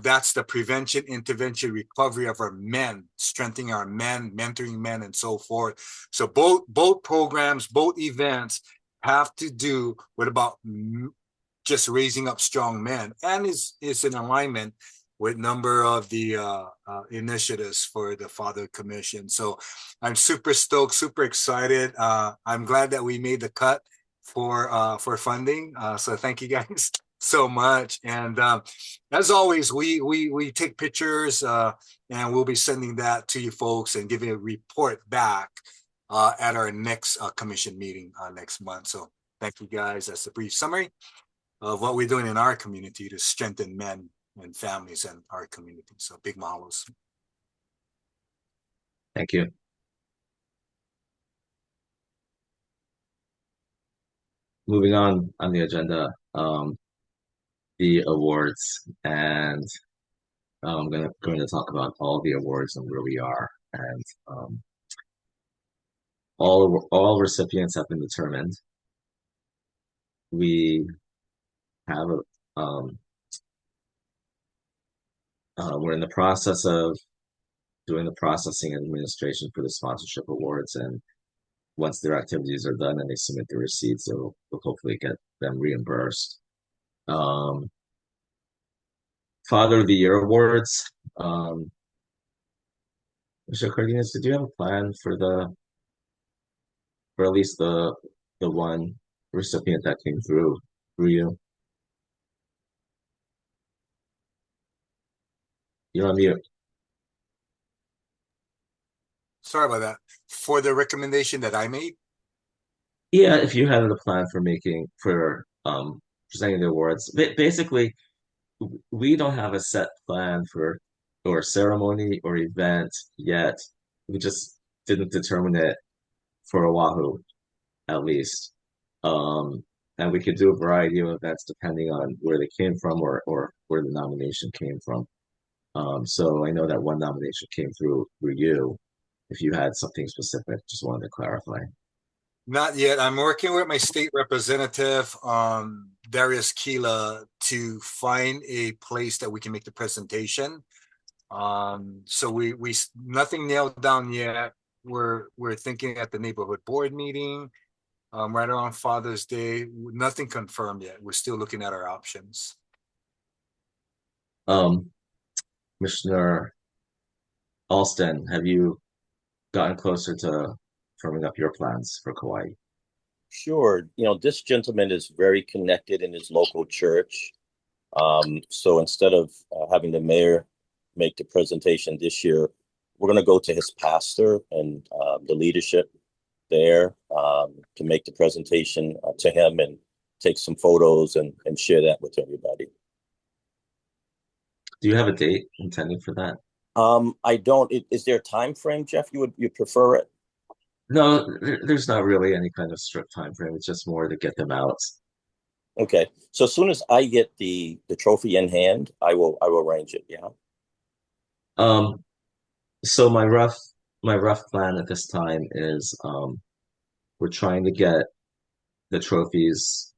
That's the prevention, intervention, recovery of our men, strengthening our men, mentoring men, and so forth. So both programs, both events have to do with about just raising up strong men, and is in alignment with a number of the initiatives for the Fatherhood Commission. So I'm super stoked, super excited. I'm glad that we made the cut for funding. So thank you guys so much. And as always, we take pictures and we'll be sending that to you folks and giving a report back at our next commission meeting next month. So thank you guys. That's a brief summary of what we're doing in our community to strengthen men and families in our community. So big mahalos. Thank you. Moving on the agenda, the awards, and I'm going to talk about all the awards and where we are, and all recipients have been determined. We have we're in the process of doing the processing and administration for the sponsorship awards, and once their activities are done and they submit the receipts, we'll hopefully get them reimbursed. Father of the Year awards. Mr. Cardenas, did you have a plan for at least the one recipient that came through you? You're on mute. sorry about that, for the recommendation that I made. Yeah, if you had a plan for presenting the awards, basically we don't have a set plan for or ceremony or event yet. We just didn't determine it for Oahu, at least. Um, and we could do a variety of events depending on where they came from or where the nomination came from. So I know that one nomination came through you. If you had something specific, just wanted to clarify. Not yet. I'm working with my state representative, Darius Keela, to find a place that we can make the presentation. So we nothing nailed down yet. We're thinking at the neighborhood board meeting, right around Father's Day. Nothing confirmed yet. We're still looking at our options. Commissioner Alston, have you gotten closer to firming up your plans for Kauai? Sure. This gentleman is very connected in his local church. So instead of having the mayor make the presentation this year, we're going to go to his pastor and the leadership there to make the presentation to him and take some photos and share that with everybody. Do you have a date intended for that? I don't. Is there a time frame, Jeff? You prefer it? No, there's not really any kind of strict time frame. It's just more to get them out. Okay. So as soon as I get the trophy in hand, I will arrange it. Yeah. So my rough plan at this time is we're trying to get the trophies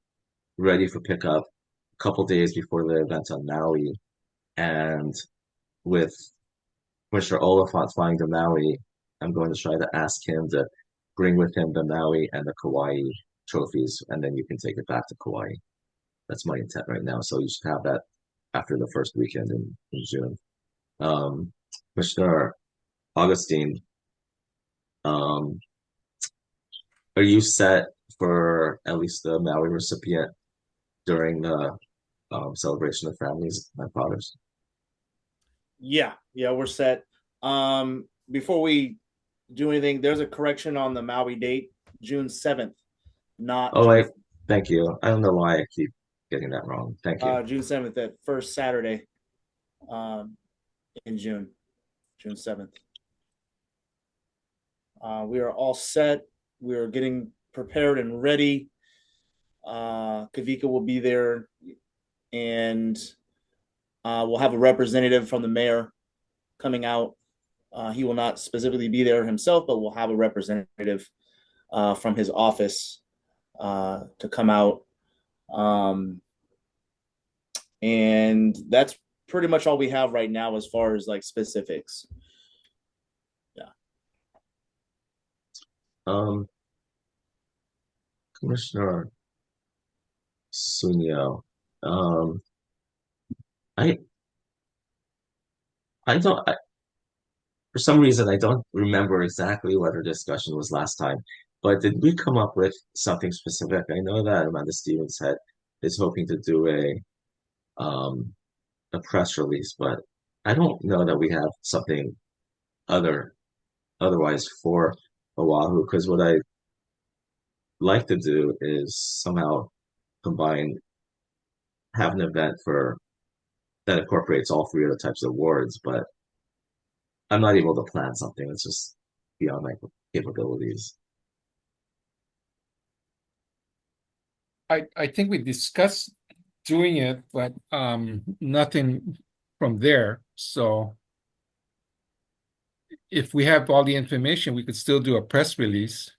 ready for pickup a couple days before the event on Maui, and with Mr. Oliphant flying to Maui, I'm going to try to ask him to bring with him the Maui and the Kauai trophies, and then you can take it back to Kauai. That's my intent right now. So you should have that after the first weekend in June. Mr. Augustine, um, are you set for at least the Maui recipient during the celebration of families and fathers? Yeah, we're set. Before we do anything, there's a correction on the Maui date, June 7th, not Oh, thank you. I don't know why I keep getting that wrong. Thank you. June 7th, that first Saturday in June 7th. We are all set. We are getting prepared and ready. Kavika will be there, and we'll have a representative from the mayor coming out. He will not specifically be there himself, but we'll have a representative from his office to come out. And that's pretty much all we have right now as far as like specifics. Yeah. Commissioner Sunio, I I don't for some reason I don't remember exactly what our discussion was last time, but did we come up with something specific? I know that Amanda Stevens is hoping to do um a press release, but I don't know that we have something other otherwise for Oahu, because what I like to do is somehow combine have an event for that incorporates all three of the types of awards, but I'm not able to plan something. It's just beyond my capabilities. I think we discussed doing it, but nothing from there. So if we have all the information, we could still do a press release.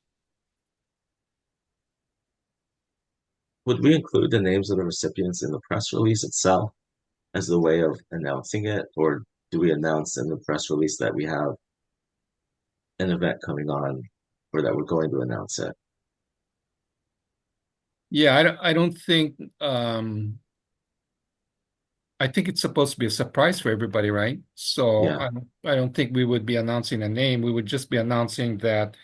Would we include the names of the recipients in the press release itself as a way of announcing it, or do we announce in the press release that we have an event coming on, or that we're going to announce it? Yeah, I don't think I think it's supposed to be a surprise for everybody, right? So Yeah. I don't think we would be announcing a name. We would just be announcing that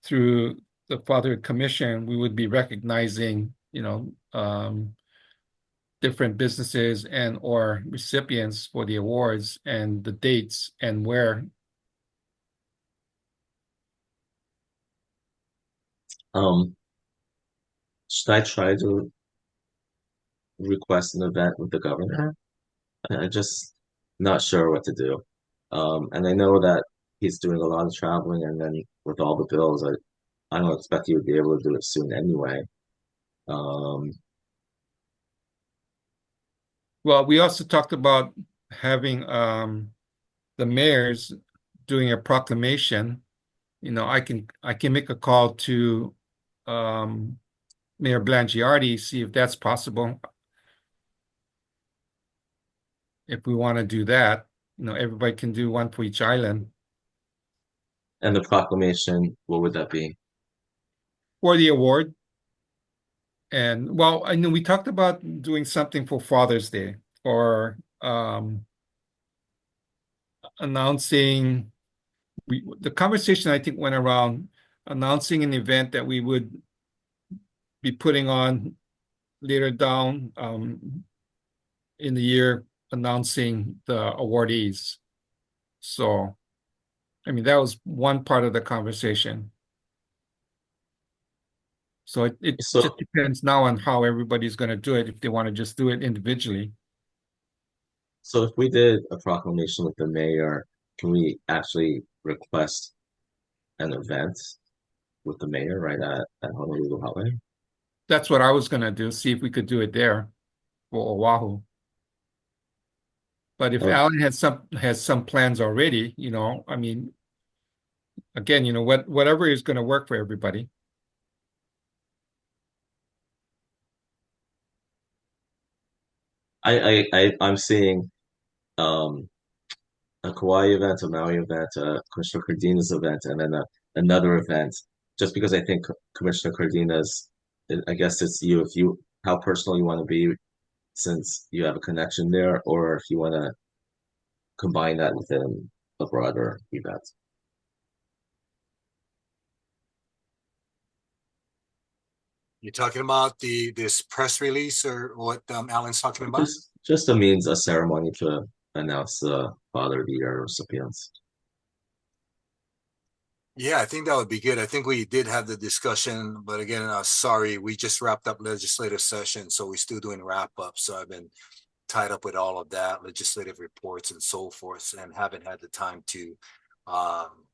through the Fatherhood Commission, we would be recognizing, different businesses and or recipients for the awards and the dates and where. Um, should I try to request an event with the governor? I just not sure what to do. And I know that he's doing a lot of traveling, and then with all the bills, I don't expect he would be able to do it soon anyway. Um, Well, we also talked about having the mayors doing a proclamation. I can make a call to um, Mayor Blangiardi, see if that's possible. If we want to do that, everybody can do one for each island. and the proclamation, what would that be? For the award. And well, I know we talked about doing something for Father's Day or announcing the conversation I think went around announcing an event that we would be putting on later down in the year, announcing the awardees. So, I mean, that was one part of the conversation. So it just So, depends now on how everybody's going to do it, if they want to just do it individually. so if we did a proclamation with the mayor, can we actually request an event with the mayor right at Honolulu Hale? That's what I was going to do, see if we could do it there for Oahu. But if Oh, Alan has some plans already, I mean, again, whatever is going to work for everybody. I'm seeing um a Kauai event, a Maui event, a Commissioner Cardina's event, and then another event. Just because I think Commissioner Cardina's, I guess it's you if you how personal you want to be since you have a connection there, or if you want to combine that within a broader event. You talking about this press release or what Alan's talking about? Just a means, a ceremony to announce the Father of the Year recipients. Yeah, I think that would be good. I think we did have the discussion, but again, sorry, we just wrapped up legislative session, so we're still doing wrap up. So I've been tied up with all of that, legislative reports and so forth, and haven't had the time to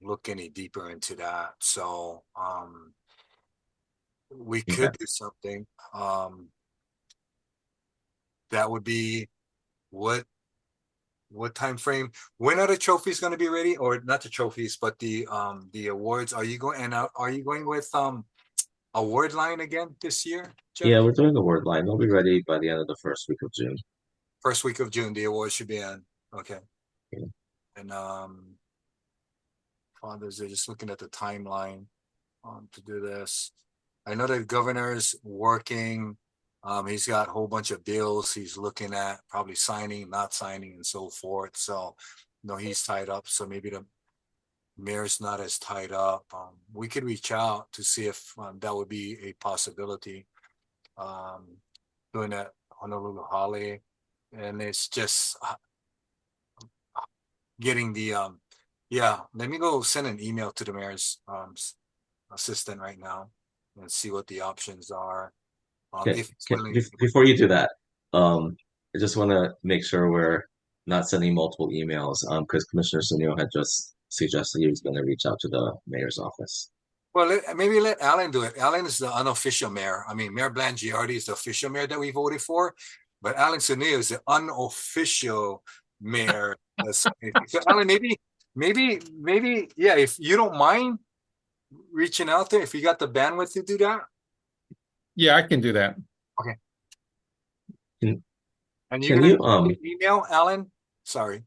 look any deeper into that. So we Okay. could do something. That would be what time frame? When are the trophies going to be ready, or not the trophies, but the awards? Are you going and are you going with award line again this year, Jeff? Yeah, we're doing the word line. They'll be ready by the end of the first week of June. First week of June, the awards should be on. Okay. Yeah. And fathers, they're just looking at the timeline to do this. I know the governor's working. He's got a whole bunch of bills he's looking at, probably signing, not signing, and so forth. So, he's tied up. So maybe the mayor's not as tied up. We could reach out to see if that would be a possibility. Doing that Honolulu Hale, and it's just getting the yeah. Let me go send an email to the mayor's assistant right now and see what the options are. Okay. If he's willing. Before you do that, I just want to make sure we're not sending multiple emails, because Commissioner Sunil had just suggested he was going to reach out to the mayor's office. Well, maybe let Alan do it. Alan is the unofficial mayor. I mean, Mayor Blangiardi is the official mayor that we voted for, but Alan Sunil is the unofficial mayor. So, Alan, maybe, yeah, if you don't mind reaching out there, if you got the bandwidth to do that. Yeah, I can do that. Okay. Can, And you're can gonna you email Alan? Sorry.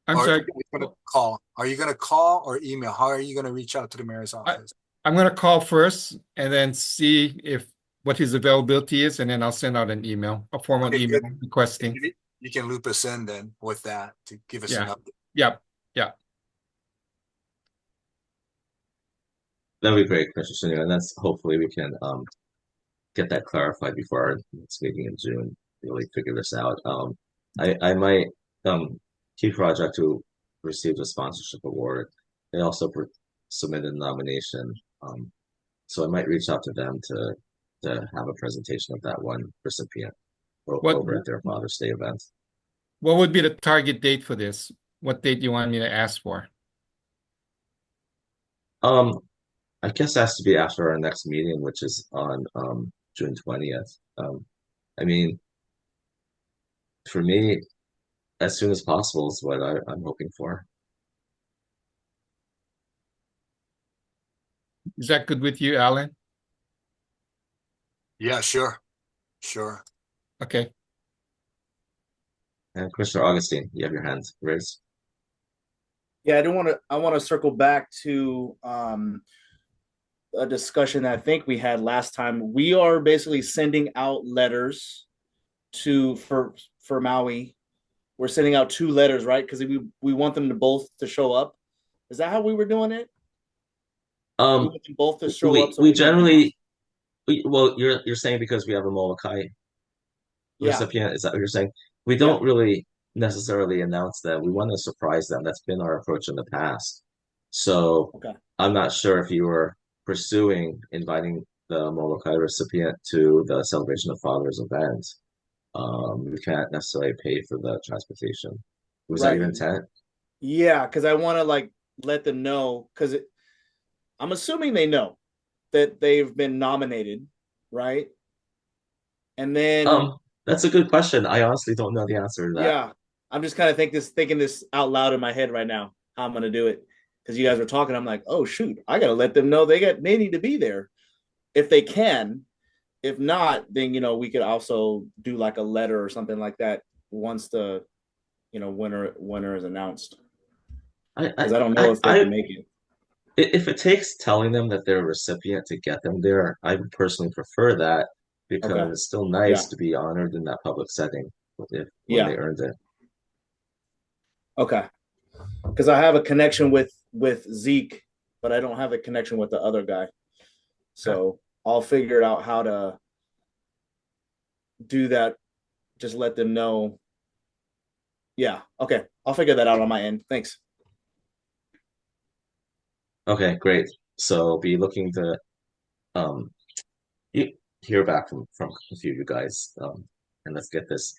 I'm Or sorry. are you gonna call? Are you gonna call or email? How are you gonna reach out to the mayor's office? I'm going to call first and then see what his availability is, and then I'll send out an email, a formal Okay, email good. requesting. You can loop us in then with that to give us an Yeah. update. Yep. Yeah. that'd be great, Commissioner Sunil, and that's hopefully we can get that clarified before our next meeting in June. Really figure this out. I might Key Project, who received a sponsorship award, they also submitted a nomination. So I might reach out to them to have a presentation of that one recipient What over at their Father's Day event. what would be the target date for this? What date do you want me to ask for? I guess it has to be after our next meeting, which is on June 20th. I mean, for me, as soon as possible is what I'm hoping for. Is that good with you, Alan? Yeah, sure. Sure. Okay. And Commissioner Augustine, you have your hand raised. Yeah, I want to circle back to a discussion that I think we had last time. We are basically sending out letters to for Maui. We're sending out 2 letters, right? Because we want them to both to show up. Is that how we were doing it? We want them both to show up so We we can generally well, you're saying because we have a Molokai yeah, recipient, is that what you're saying? We yeah, don't really necessarily announce that. We want to surprise them. That's been our approach in the past. So okay, I'm not sure if you were pursuing inviting the Molokai recipient to the Celebration of Fathers event. We can't necessarily pay for the transportation. Was that your right, intent? yeah, because I want to like let them know because I'm assuming they know that they've been nominated, right? And then That's a good question. I honestly don't know the answer to that. yeah, I'm just kind of thinking this out loud in my head right now. How I'm gonna do it because you guys were talking. I'm like, oh shoot, I gotta let them know they need to be there if they can. If not, then we could also do like a letter or something like that once the winner is announced. Because I don't know if they can make it. If it takes telling them that they're a recipient to get them there, I would personally prefer that Okay. because it's still Yeah. nice to be honored in that public setting when Yeah. they earned it. Okay. Because I have a connection with Zeke, but I don't have a connection with the other guy. So I'll figure out how to do that. Just let them know. Yeah. Okay. I'll figure that out on my end. Thanks. Okay, great. So be looking to um hear back from a few of you guys. And let's get this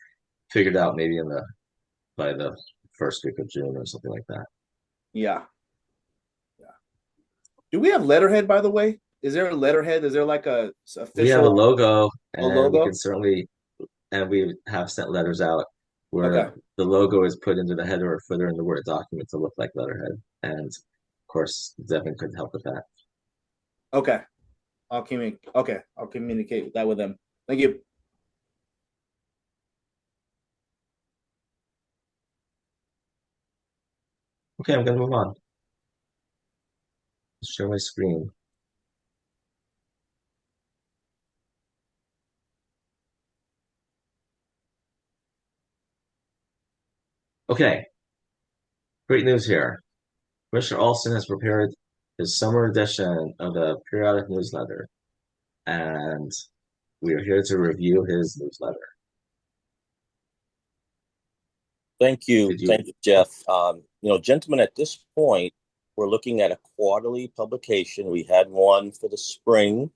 figured out maybe by the first week of June or something like that. Yeah. Yeah. Do we have letterhead, by the way? Is there a letterhead? Is there like a We have a official logo and we can logo? certainly and we have sent letters out where Okay. the logo is put into the header or footer in the Word document to look like letterhead. And of course, Devin could help with that. Okay. I'll communicate that with them. Thank you. Okay, I'm going to move on. Share my screen. Okay, great news here. Commissioner Alston has prepared his summer edition of the periodic newsletter, and we are here to review his newsletter. Thank you, Did you? Jeff. Gentlemen, at this point, we're looking at a quarterly publication. We had one for the spring.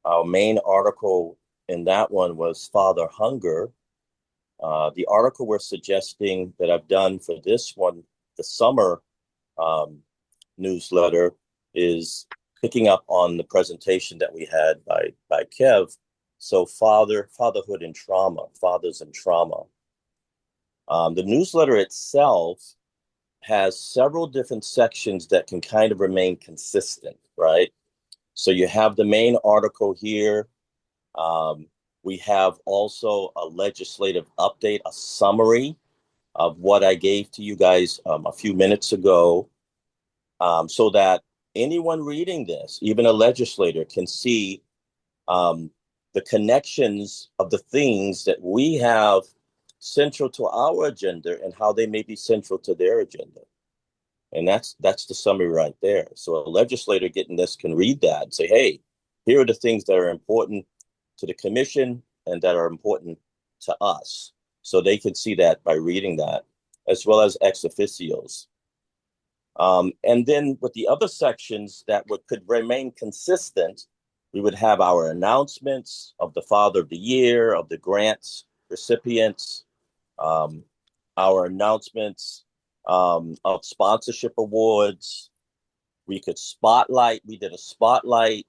Our main article in that one was Father Hunger. The article we're suggesting that I've done for this one, the summer newsletter, is picking up on the presentation that we had by Kev. So fatherhood and trauma, fathers and trauma. The newsletter itself has several different sections that can kind of remain consistent, right? So you have the main article here. We have also a legislative update, a summary of what I gave to you guys a few minutes ago, so that anyone reading this, even a legislator, can see the connections of the things that we have central to our agenda and how they may be central to their agenda. And that's the summary right there. So a legislator getting this can read that and say, hey, here are the things that are important to the commission and that are important to us. So they can see that by reading that, as well as ex officios. And then with the other sections that could remain consistent We would have our announcements of the Father of the Year, of the grants recipients, our announcements of sponsorship awards. We did a spotlight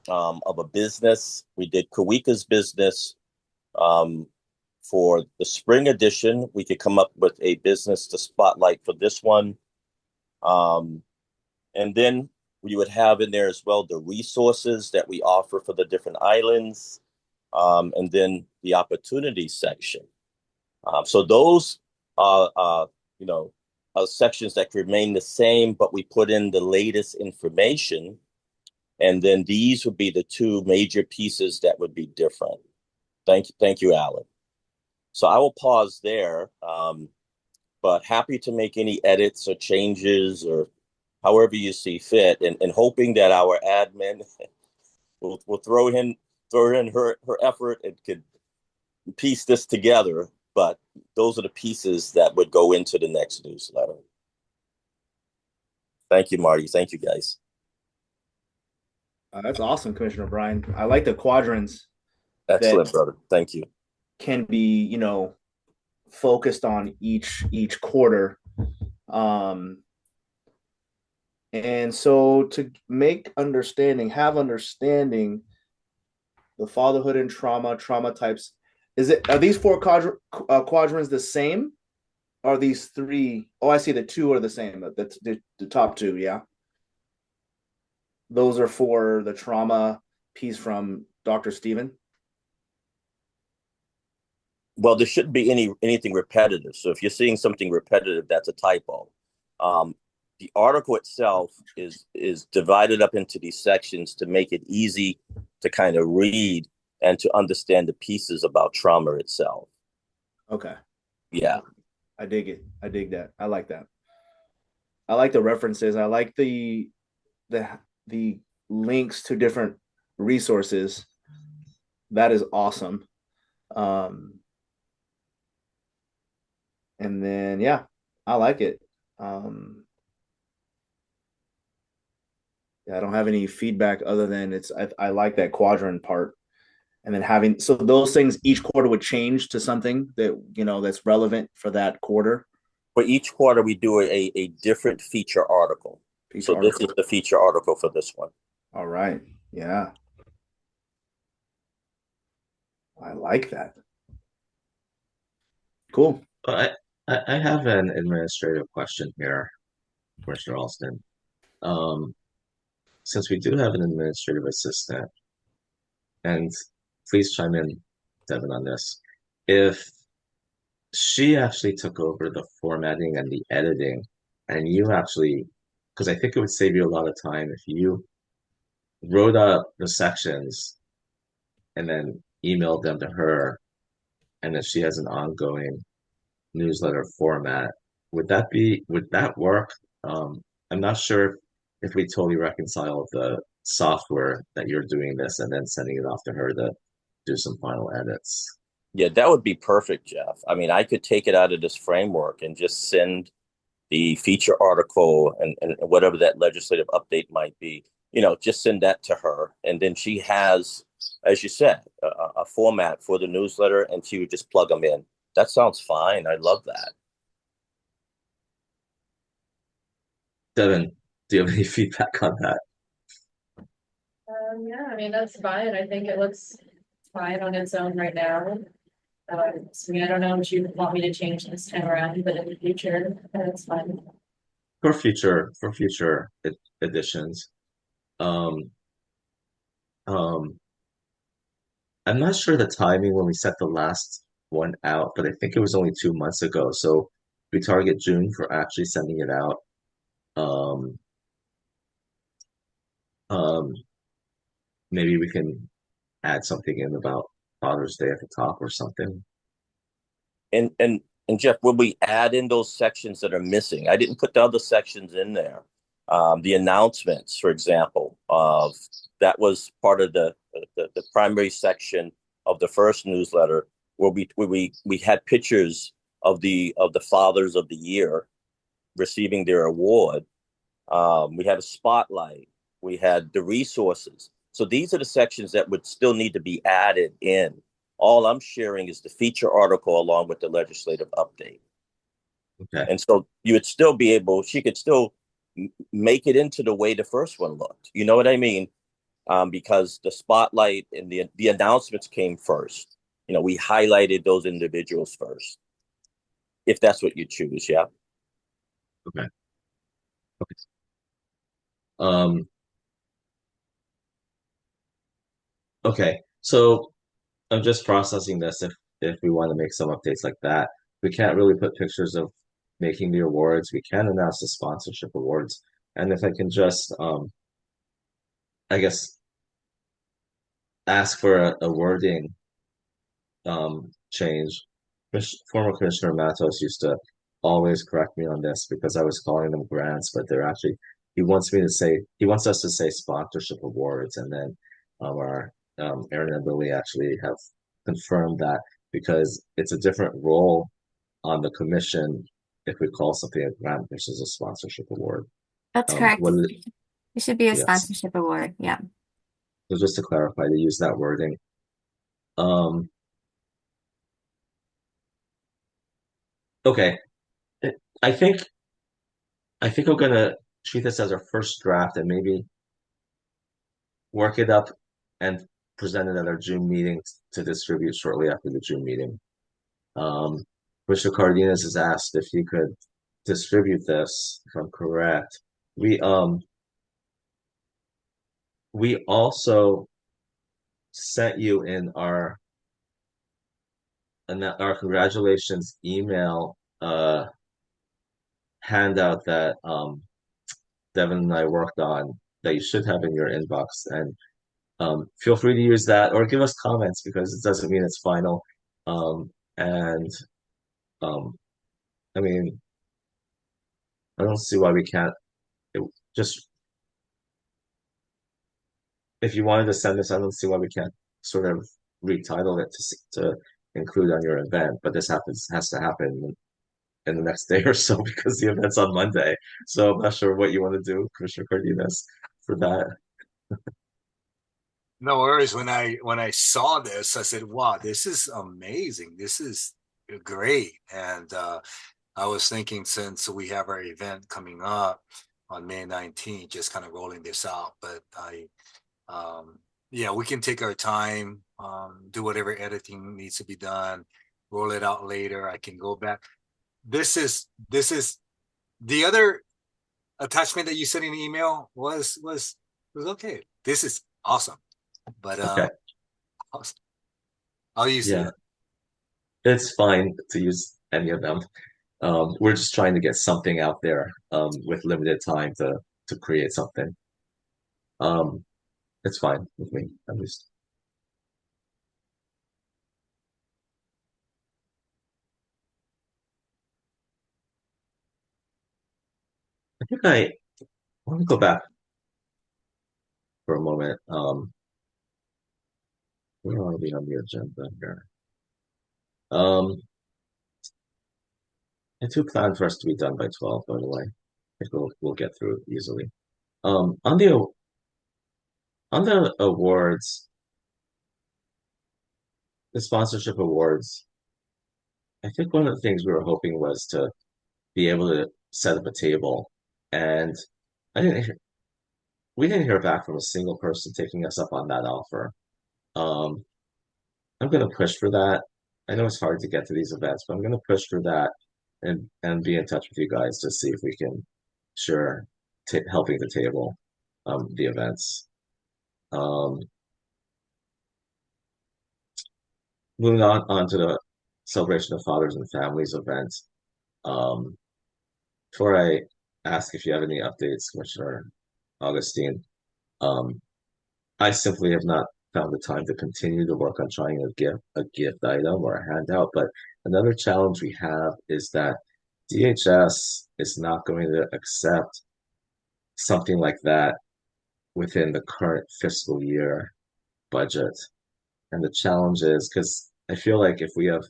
of a business. We did Kawika's business. For the spring edition, we could come up with a business to spotlight for this one. And then we would have in there as well the resources that we offer for the different islands, and then the opportunity section. So those are, sections that remain the same, but we put in the latest information. And then these would be the two major pieces that would be different. Thank you, Alan. So I will pause there, but happy to make any edits or changes or however you see fit, and hoping that our admin will throw in her effort and could piece this together. But those are the pieces that would go into the next newsletter. Thank you, Marty. Thank you, guys. That's awesome, Commissioner Brian. I like the quadrants. Excellent, brother. Thank you. Can be, focused on each quarter. And so to have understanding the fatherhood and trauma types, are these four quadrants the same? Are these three? Oh, I see the two are the same. That's the top two, yeah. Those are for the trauma piece from Dr. Stephen. Well, there shouldn't be anything repetitive. So if you're seeing something repetitive, that's a typo. The article itself is divided up into these sections to make it easy to kind of read and to understand the pieces about trauma itself. Okay. Yeah. I dig it. I dig that. I like that. I like the references. I like the links to different resources. That is awesome. And then, yeah, I like it. I don't have any feedback other than I like that quadrant part. And then so those things each quarter would change to something that, that's relevant for that quarter. For each quarter, we do a different feature article. This is the feature article for this one. All right. Yeah. I like that. Cool. But I have an administrative question here, Commissioner Alston. Since we do have an administrative assistant, and please chime in, Devin, on this. If she actually took over the formatting and the editing, and you actually, because I think it would save you a lot of time if you wrote up the sections and then emailed them to her, and then she has an ongoing newsletter format. Would that work? I'm not sure if we totally reconcile the software that you're doing this and then sending it off to her to do some final edits. Yeah, that would be perfect, Jeff. I mean, I could take it out of this framework and just send the feature article and whatever that legislative update might be, just send that to her. And then she has, as you said, a format for the newsletter, and she would just plug them in. That sounds fine. I love that. Devin, do you have any feedback on that? Yeah, I mean, that's fine. I think it looks fine on its own right now. I don't know if you want me to change this time around, but in the future, that's fine. For future editions. I'm not sure the timing when we set the last one out, but I think it was only 2 months ago. So we target June for actually sending it out. Maybe we can add something in about Father's Day at the top or something. And Jeff, will we add in those sections that are missing? I didn't put the other sections in there. The announcements, for example, that was part of the primary section of the first newsletter, where we had pictures of the fathers of the year receiving their award. We had a spotlight. We had the resources. So these are the sections that would still need to be added in. All I'm sharing is the feature article along with the legislative update. Okay. And so you would still be able, she could still make it into the way the first one looked. You know what I mean? Because the spotlight and the announcements came first. You know, we highlighted those individuals first, if that's what you choose. Yeah. Okay. Okay. Um, okay. So I'm just processing this. If we want to make some updates like that, we can't really put pictures of making the awards. We can announce the sponsorship awards. And if I can just, I guess, ask for a wording change. Former Commissioner Matos used to always correct me on this because I was calling them grants, but they're actually, he wants us to say sponsorship awards, and then our Aaron and Billy actually have confirmed that because it's a different role on the commission if we call something a grant versus a sponsorship award. That's correct. What is it? It should be a Yes. sponsorship award. Yeah. So just to clarify, to use that wording. Um, okay. I think I'm gonna treat this as our first draft and maybe work it up and present it at our June meeting to distribute shortly after the June meeting. Mr. Cardenas has asked if he could distribute this, if I'm correct. We also sent you in our congratulations email handout that Devin and I worked on that you should have in your inbox. And feel free to use that or give us comments because it doesn't mean it's final. And um, I mean, I don't see why we can't. Just if you wanted to send this, I don't see why we can't sort of retitle it to include on your event. But this has to happen in the next day or so because the event's on Monday. So I'm not sure what you want to do, Commissioner Cardenas, for that. No worries. When I saw this, I said, "Wow, this is amazing. This is great." And I was thinking, since we have our event coming up on May 19th, just kind of rolling this out. But yeah, we can take our time, do whatever editing needs to be done, roll it out later. I can go back. This is the other attachment that you sent in the email was okay. This is awesome. But Okay. I'll use Yeah, it. it's fine to use any of them. We're just trying to get something out there with limited time to create something. It's fine with me, at least. I think I want to go back for a moment. Where are we on the agenda here? I do plan for us to be done by 12, by the way. I think we'll get through it easily. On the awards, the sponsorship awards, I think one of the things we were hoping was to be able to set up a table. And I didn't hear, we didn't hear back from a single person taking us up on that offer. Um, I'm going to push for that. I know it's hard to get to these events, but I'm going to push for that and be in touch with you guys to see if we can share helping the table the events. Um, moving on to the celebration of fathers and families event. Um, before I ask if you have any updates, Commissioner Augustine, um, I simply have not found the time to continue to work on trying a gift item or a handout. But another challenge we have is that DHS is not going to accept something like that within the current fiscal year budget. And the challenge is because I feel like if we're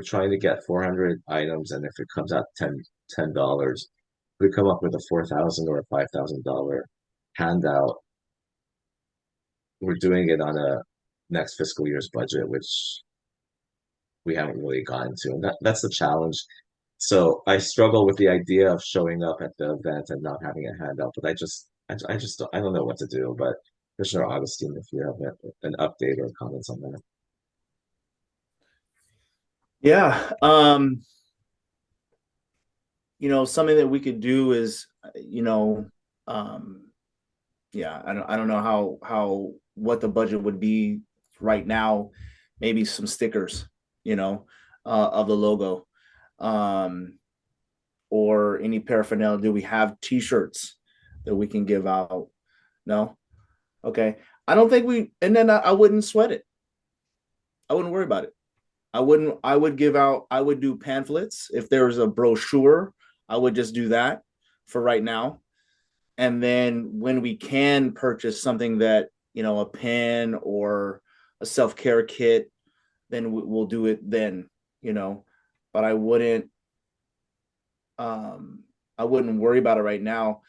trying to get 400 items, and if it comes out $10, we come up with a $4,000 or a $5,000 handout. we're doing it on a next fiscal year's budget, which we haven't really gotten to, and that's the challenge. So I struggle with the idea of showing up at the event and not having a handout, but I just I don't know what to do. But Commissioner Augustine, if you have an update or comments on that. Yeah. Something that we could do is, yeah, I don't know what the budget would be right now. Maybe some stickers, of the logo, or any paraphernalia. Do we have T-shirts that we can give out? No. Okay. I don't think we. And then I wouldn't sweat it. I wouldn't worry about it. I would give out, I would do pamphlets. If there was a brochure, I would just do that for right now. And then when we can purchase something that, a pen or a self-care kit, then we'll do it then, but I wouldn't worry about it right now.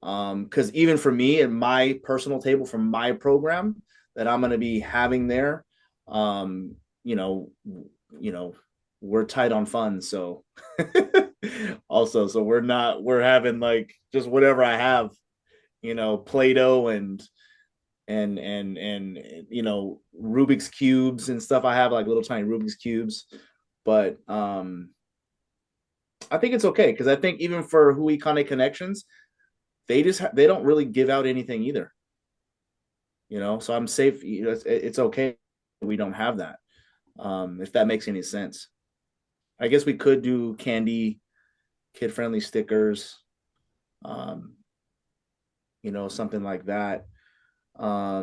Because even for me at my personal table from my program that I'm going to be having there, um, you know, we're tight on funds. So also, so we're having like just whatever I have, Play-Doh and Rubik's cubes and stuff. I have like little tiny Rubik's cubes, but I think it's okay because I think even for Hui Kane Connections, they don't really give out anything either. So I'm safe. It's okay. We don't have that. If that makes any sense. I guess we could do candy, kid-friendly stickers, something like that. I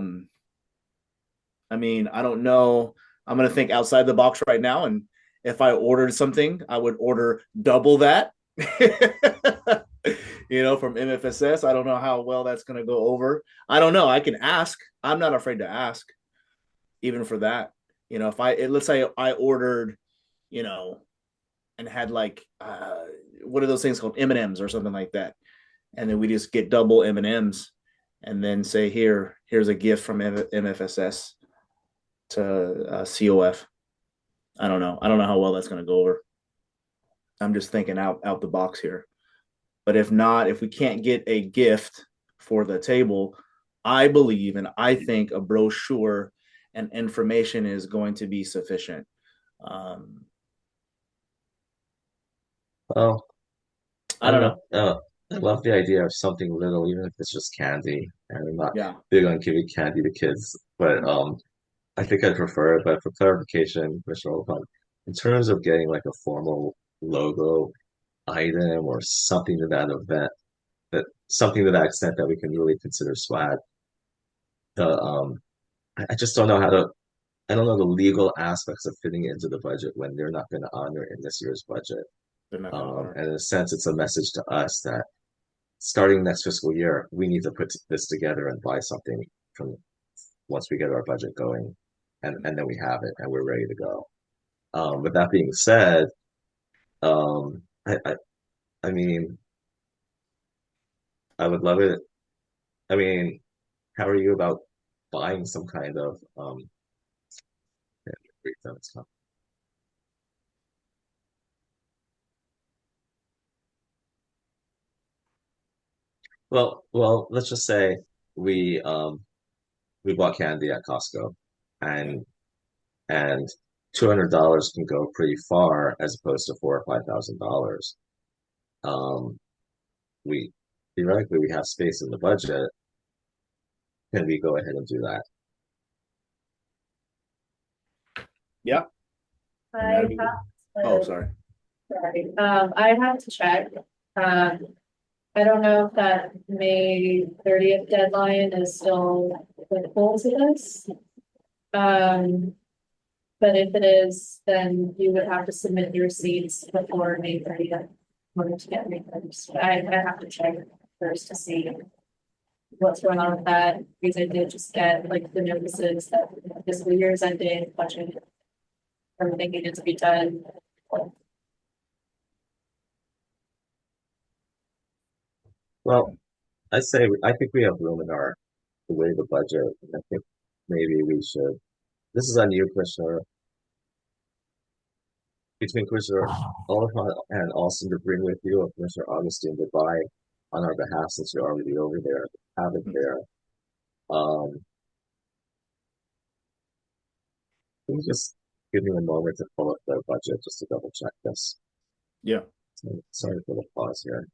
mean, I don't know. I'm gonna think outside the box right now, and if I ordered something, I would order double that. From MFSS. I don't know how well that's gonna go over. I don't know. I can ask. I'm not afraid to ask, even for that. If let's say I ordered, and had like what are those things called, M&Ms or something like that, and then we just get double M&Ms, and then say here's a gift from MFSS to COF. I don't know how well that's going to go over. I'm just thinking out the box here. But if not, if we can't get a gift for the table, I believe and I think a brochure and information is going to be sufficient. Well, I don't know. I love the idea of something little, even if it's just candy. And I'm not Yeah. big on giving candy to kids, but I think I'd prefer it. But for clarification, Mr. Olcott, in terms of getting like a formal logo item or something to that event, that something to that extent that we can really consider swag, the I just don't know how to. I don't know the legal aspects of fitting it into the budget when they're not going to honor it in this year's budget. They're not going to honor. And in a sense, it's a message to us that starting next fiscal year, we need to put this together and buy something from once we get our budget going, and then we have it and we're ready to go. With that being said, um, I, I I mean, I would love it. I mean, how are you about buying some kind of yeah, well, let's just say we um we bought candy at Costco, and and $200 can go pretty far as opposed to $4,000 or $5,000. Um, we theoretically we have space in the budget. Can we go ahead and do that? Yeah. I have Oh, sorry. Sorry. I have to check. I don't know if that May 30th deadline is still applicable to this. But if it is, then you would have to submit your receipts before May 30th in order to get reimbursed. I have to check first to see what's going on with that, because I did just get like the notices that fiscal year is ending, budget, everything needed to be done. Well, I think we have room in our the way the budget. I think maybe we should. This is on you, Commissioner. Between Commissioner Oliphant and Austin to bring with you, or Commissioner Augustine to buy on our behalf since you're already over there. Have it there. Can you just give me a moment to pull up the budget just to double check this? Yeah. Sorry for the pause here.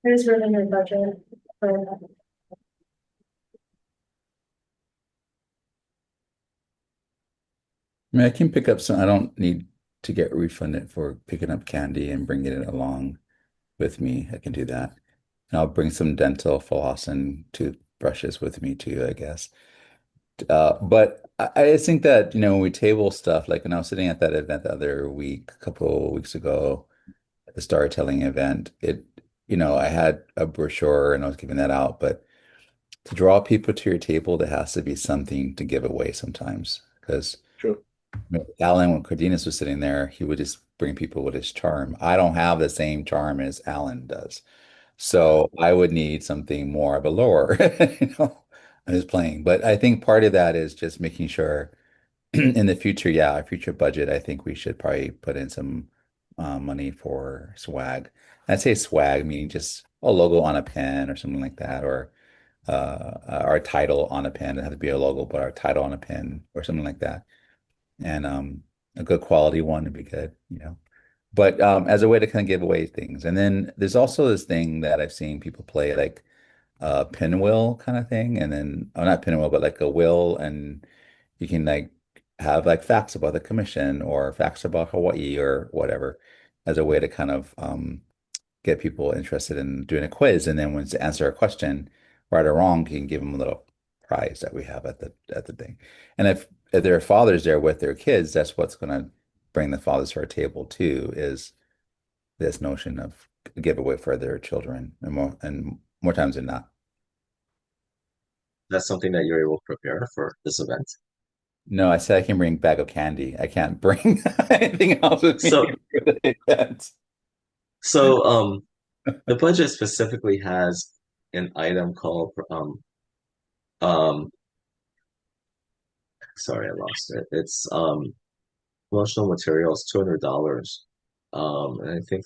Here's revenue budget for I mean, I can pick up some, I don't need to get refunded for picking up candy and bringing it along with me. I can do that. And I'll bring some dental floss and toothbrushes with me too, I guess. But I just think that, when we table stuff, like when I was sitting at that event the other week, a couple of weeks ago, at the storytelling event, I had a brochure and I was giving that out, but to draw people to your table, there has to be something to give away sometimes. Because True. Alan, when Cardenas was sitting there, he would just bring people with his charm. I don't have the same charm as Alan does. So I would need something more of a lower, I'm just playing. But I think part of that is just making sure in the future, yeah, our future budget, I think we should probably put in some money for swag. I'd say swag, meaning just a logo on a pen or something like that, or our title on a pen. It doesn't have to be a logo, but our title on a pen or something like that. And a good quality one would be good. But as a way to kind of give away things. And then there's also this thing that I've seen people play like pinwheel kind of thing. And then, oh, not pinwheel, but like a wheel. And you can like have like facts about the commission or facts about Hawaii or whatever as a way to kind of get people interested in doing a quiz. And then once they answer a question, right or wrong, you can give them a little prize that we have at the thing. And if there are fathers there with their kids, that's what's going to bring the fathers to our table too, is this notion of giveaway for their children, and more times than not. That's something that you're able to prepare for this event. No, I said I can bring a bag of candy. I can't bring anything else with me So, for the event. so the budget specifically has an item called um sorry, I lost it. It's promotional materials, $200. And I think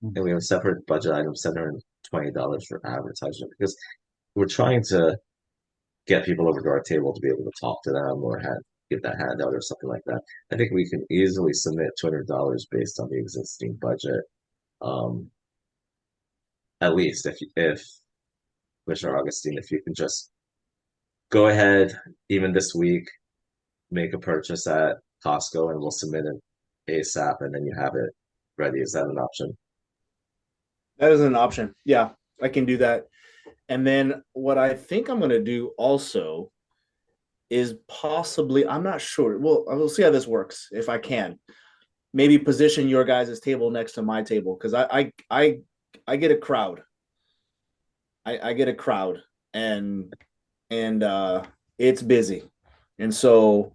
and we have a separate budget item, $720 for advertisement because we're trying to get people over to our table to be able to talk to them or get that handout or something like that. I think we can easily submit $200 based on the existing budget. Um, at least if Commissioner Augustine, if you can just go ahead, even this week, make a purchase at Costco and we'll submit it ASAP and then you have it ready. Is that an option? That is an option. Yeah, I can do that. And then what I think I'm going to do also is possibly, I'm not sure. Well, I will see how this works if I can. Maybe position your guys' table next to my table because I get a crowd. I get a crowd and it's busy. And so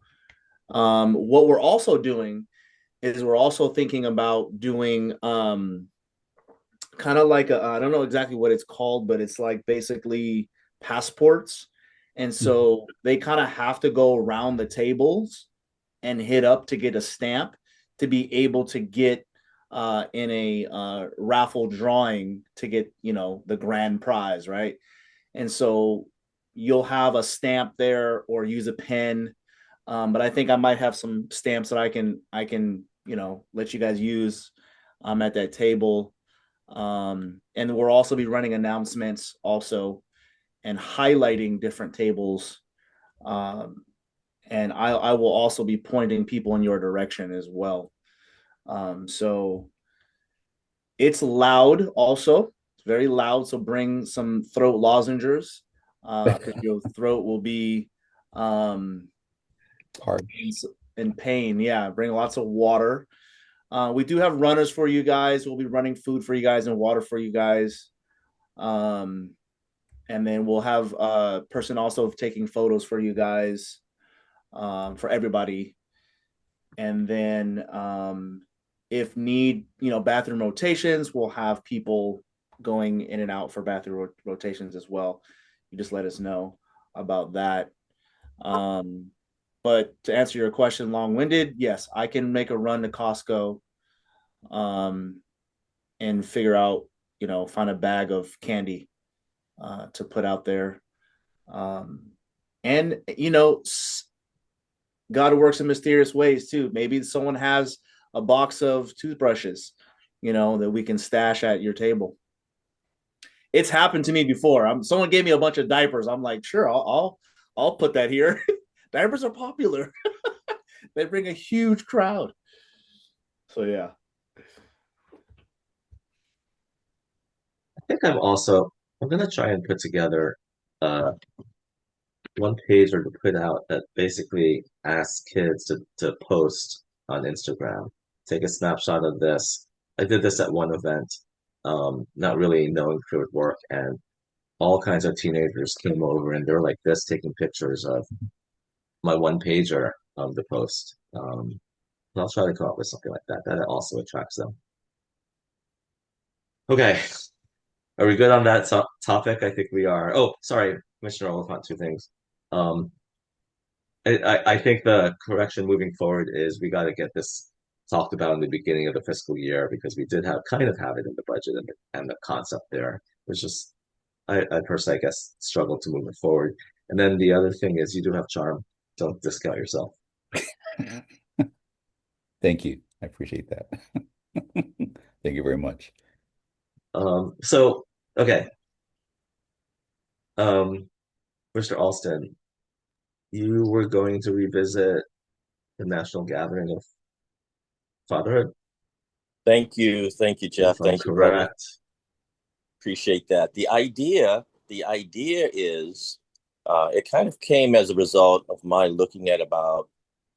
what we're also doing is we're also thinking about doing kind of like I don't know exactly what it's called, but it's like basically passports. And so they kind of have to go around the tables and hit up to get a stamp to be able to get in a raffle drawing to get, the grand prize, right? And so you'll have a stamp there or use a pen. But I think I might have some stamps that I can let you guys use at that table. And we'll also be running announcements also and highlighting different tables. And I will also be pointing people in your direction as well. So it's loud also. It's very loud. So bring some throat lozenges because your throat will be Hard. in pain. Yeah, bring lots of water. We do have runners for you guys. We'll be running food for you guys and water for you guys. And then we'll have a person also taking photos for you guys, for everybody. And then if need, bathroom rotations, we'll have people going in and out for bathroom rotations as well. You just let us know. about that. But to answer your question, long-winded, yes, I can make a run to Costco, and figure out, find a bag of candy to put out there. And God works in mysterious ways too. Maybe someone has a box of toothbrushes, that we can stash at your table. It's happened to me before. Someone gave me a bunch of diapers. I'm like, sure, I'll put that here. Diapers are popular. They bring a huge crowd. So yeah. I think I'm gonna try and put together one page or to put out that basically asks kids to post on Instagram. Take a snapshot of this. I did this at one event, not really knowing if it would work, and all kinds of teenagers came over and they're like this, taking pictures of my one pager of the post. I'll try to come up with something like that. That also attracts them. Okay, are we good on that topic? I think we are. Oh, sorry, Commissioner Oliphant, two things. Um, I think the correction moving forward is we got to get this talked about in the beginning of the fiscal year because we did kind of have it in the budget and the concept there. It's just I personally, I guess, struggled to move it forward. And then the other thing is you do have charm. Don't discount yourself. Thank you. I appreciate that. Thank you very much. So okay. Mr. Alston, you were going to revisit the National Gathering of Fatherhood, Thank you, if Jeff. I'm Thank you, brother. correct. Appreciate that. The idea is, it kind of came as a result of my looking at about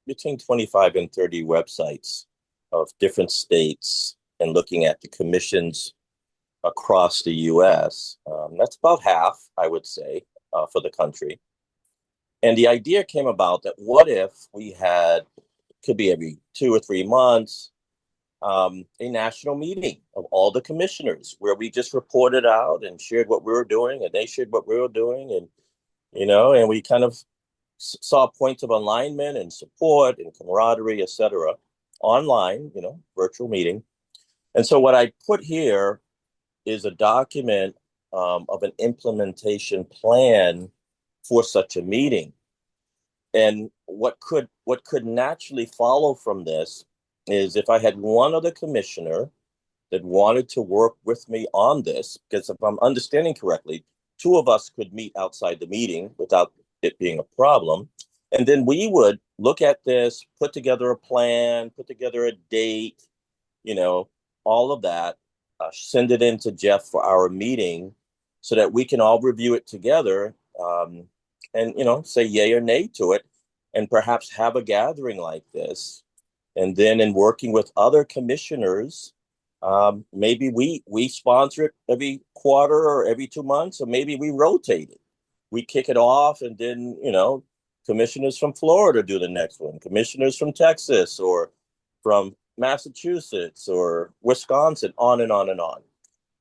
between 25 and 30 websites of different states and looking at the commissions across the US. That's about half, I would say, for the country. And the idea came about that what if we had, could be every 2 or 3 months, a national meeting of all the commissioners where we just reported out and shared what we were doing and they shared what we were doing. And we kind of saw points of alignment and support and camaraderie, etc., online, virtual meeting. And so what I put here is a document of an implementation plan for such a meeting. And what could naturally follow from this is if I had one other commissioner that wanted to work with me on this, because if I'm understanding correctly, two of us could meet outside the meeting without it being a problem. And then we would look at this, put together a plan, put together a date, all of that, send it in to Jeff for our meeting so that we can all review it together, and say yay or nay to it, and perhaps have a gathering like this. And then in working with other commissioners, maybe we sponsor it every quarter or every 2 months, or maybe we rotate it. We kick it off, and then commissioners from Florida do the next one, commissioners from Texas or from Massachusetts or Wisconsin, on and on and on.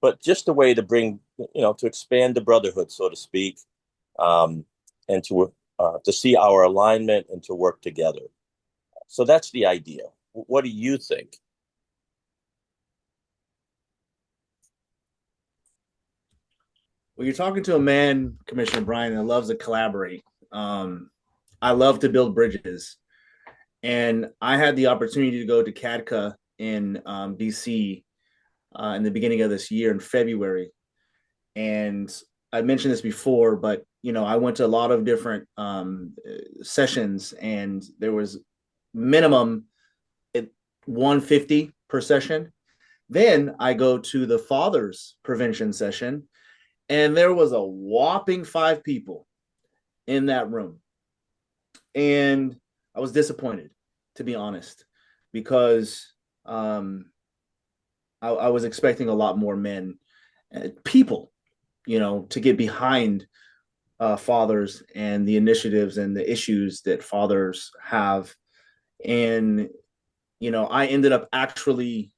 But just a way to bring, to expand the brotherhood, so to speak, and to see our alignment and to work together. So that's the idea. What do you think? Well, you're talking to a man, Commissioner Brian, that loves to collaborate. I love to build bridges. And I had the opportunity to go to CADCA in DC in the beginning of this year in February. And I mentioned this before, but I went to a lot of different sessions, and there was minimum at 150 per session. Then I go to the fathers prevention session, and there was a whopping 5 people in that room. And I was disappointed, to be honest, because I was expecting a lot more men, people, to get behind fathers and the initiatives and the issues that fathers have. And, I ended up actually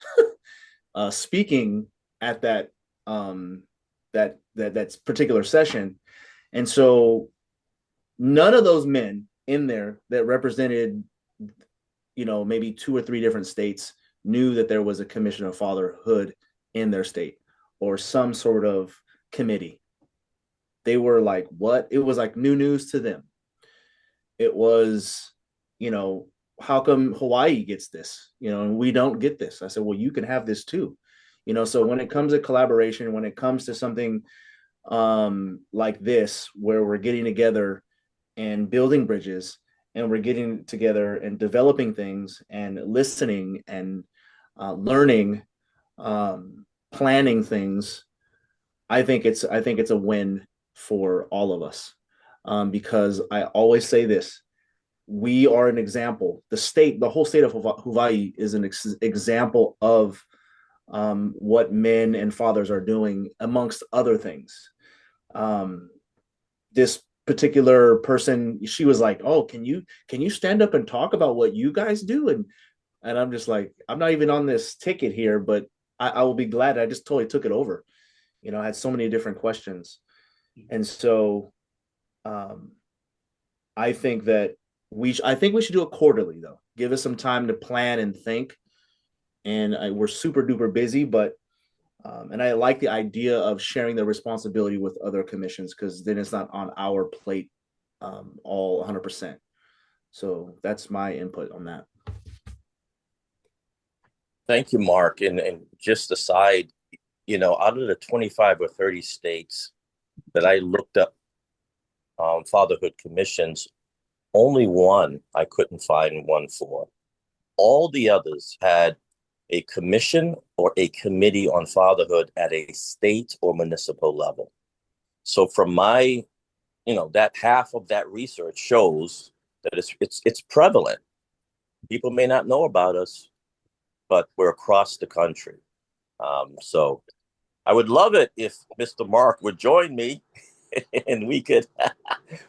speaking at that particular session. And so None of those men in there that represented, maybe 2 or 3 different states knew that there was a commission of fatherhood in their state or some sort of committee. They were like, what? It was like new news to them. It was, how come Hawaii gets this, and we don't get this? I said, well, you can have this too. So when it comes to collaboration, when it comes to something like this, where we're getting together and building bridges, and we're getting together and developing things and listening and learning, planning things, I think it's a win for all of us, because I always say this: we are an example. The whole state of Hawaii is an example of what men and fathers are doing, amongst other things. This particular person, she was like, "Oh, can you stand up and talk about what you guys do?" And I'm just like, I'm not even on this ticket here, but I will be glad. I just totally took it over. I had so many different questions, and so I think that I think we should do it quarterly, though. Give us some time to plan and think. And we're super duper busy, but and I like the idea of sharing the responsibility with other commissions, because then it's not on our plate all 100%. So that's my input on that. Thank you, Mark. And just aside, out of the 25 or 30 states that I looked up fatherhood commissions, only one I couldn't find one for. All the others had a commission or a committee on fatherhood at a state or municipal level. So from my, that half of that research shows that it's prevalent. People may not know about us, but we're across the country. So I would love it if Mr. Mark would join me and we could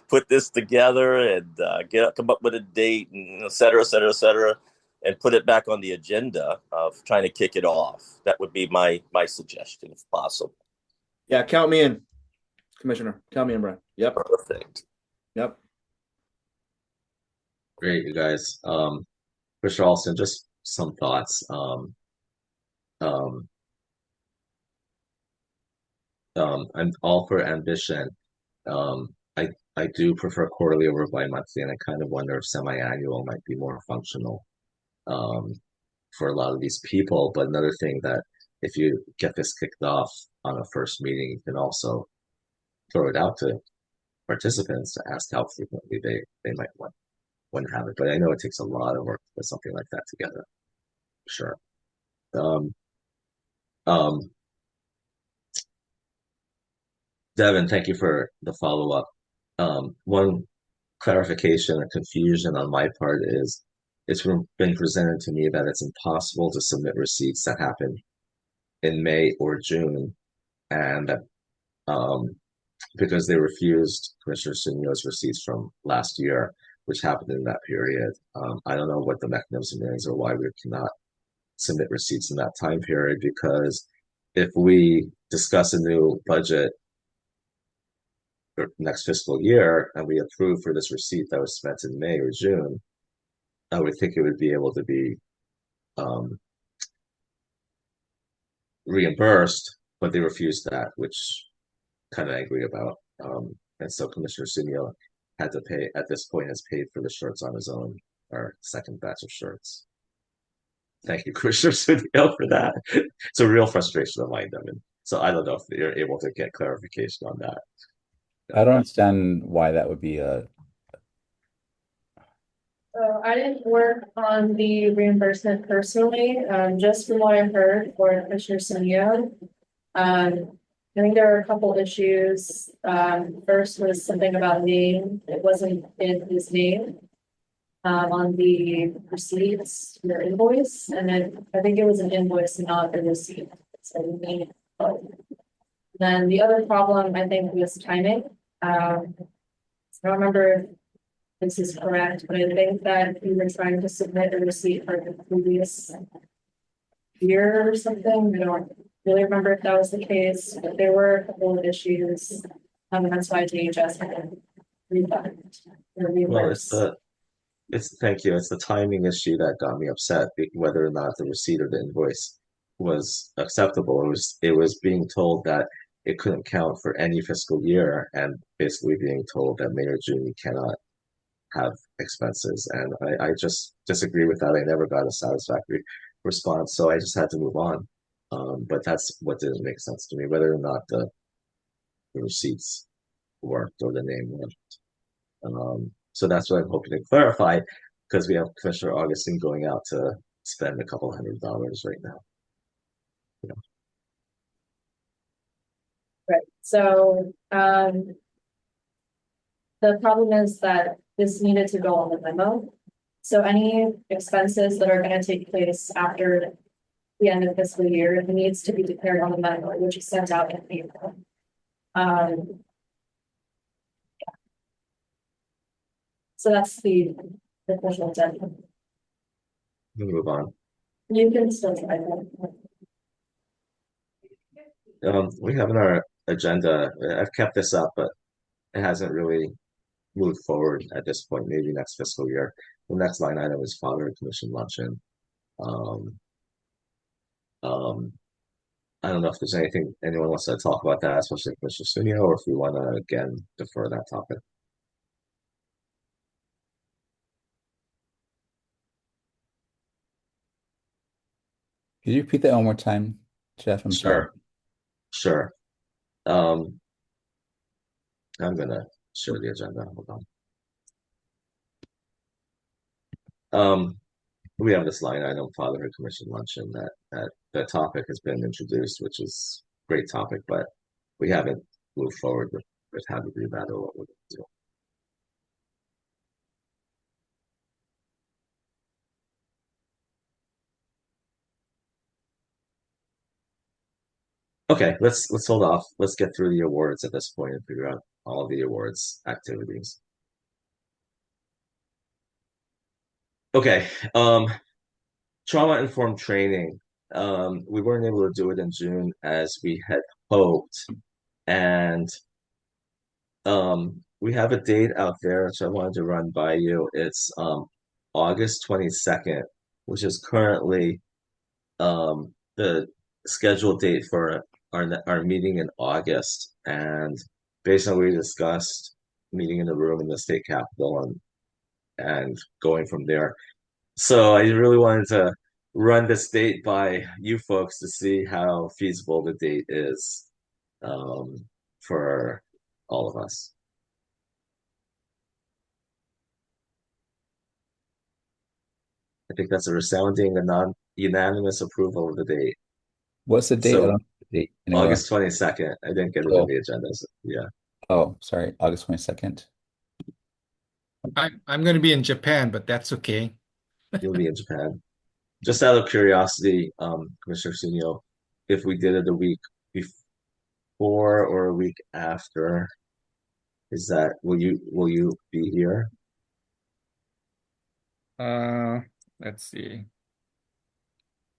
put this together and come up with a date, and et cetera, et cetera, et cetera, and put it back on the agenda of trying to kick it off. That would be my suggestion, if possible. Yeah, count me in, Commissioner. Count me in, Brian. Yep. Perfect. Yep. Great, you guys. Mr. Alston, just some thoughts. I'm all for ambition. I do prefer quarterly over bi-monthly, and I kind of wonder if semi-annual might be more functional for a lot of these people. But another thing that if you get this kicked off on a first meeting, you can also throw it out to participants to ask how frequently they might want to have it. But I know it takes a lot of work to put something like that together. Sure. Devin, thank you for the follow-up. One clarification or confusion on my part is it's been presented to me that it's impossible to submit receipts that happen in May or June, and that because they refused Commissioner Sunio's receipts from last year, which happened in that period. I don't know what the mechanism is or why we cannot submit receipts in that time period, because if we discuss a new budget for next fiscal year and we approve for this receipt that was spent in May or June, I would think it would be able to be reimbursed, but they refused that, which kind of angry about. And so Commissioner Sunio had to pay, at this point, has paid for the shirts on his own, our second batch of shirts. Thank you, Commissioner Sunio, for that. It's a real frustration of mine, Devin. So I don't know if you're able to get clarification on that. I don't understand why that would be a. So I didn't work on the reimbursement personally, just from what I heard for Commissioner Sunio. I think there were a couple issues. First was something about name. It wasn't in his name on the receipts, your invoice, and then I think it was an invoice, not a receipt. So name. Then the other problem I think was timing. I don't remember if this is correct, but I think that we were trying to submit a receipt for the previous year or something. I don't really remember if that was the case, but there were a couple of issues. And that's why DHS had refund or Well, reimburse. thank you. It's the timing issue that got me upset, whether or not the receipt or the invoice was acceptable. It was being told that it couldn't count for any fiscal year, and basically being told that May or June you cannot have expenses. And I just disagree with that. I never got a satisfactory response, so I just had to move on. But that's what didn't make sense to me, whether or not the receipts worked or the name worked. So that's what I'm hoping to clarify, because we have Commissioner Augustine going out to spend a couple $100 right now. You know. Right. So the problem is that this needed to go on the memo. So any expenses that are going to take place after the end of the fiscal year needs to be declared on the memo, which is sent out in April. So that's the official deadline. We'll move on. You can still try that. We have in our agenda, I've kept this up, but it hasn't really moved forward at this point, maybe next fiscal year. The next line item is Fatherhood Commission luncheon. Um, um, I don't know if there's anything anyone wants to talk about that, especially Commissioner Sunio, or if we want to again defer that topic. Could you repeat that one more time, Jeff? I'm sorry. Sure. I'm gonna show the agenda. Hold on. We have this line item, Fatherhood Commission luncheon, that the topic has been introduced, which is a great topic, but we haven't moved forward with how to do that or what we're going to do. Okay, let's hold off. Let's get through the awards at this point and figure out all of the awards activities. Okay, trauma-informed training. We weren't able to do it in June as we had hoped, and we have a date out there which I wanted to run by you. It's August 22nd, which is currently the scheduled date for our meeting in August. And based on what we discussed, meeting in the room in the state capitol and going from there. So I really wanted to run this date by you folks to see how feasible the date is for all of us. I think that's a resounding and non-unanimous approval of the date. What's the date? I So don't know the date anywhere. August 22nd. I didn't get it in the agenda. So yeah. Oh, sorry. August 22nd. I'm going to be in Japan, but that's okay. You'll be in Japan. Just out of curiosity, Commissioner Sunio, if we did it a week before or a week after, will you be here? Let's see.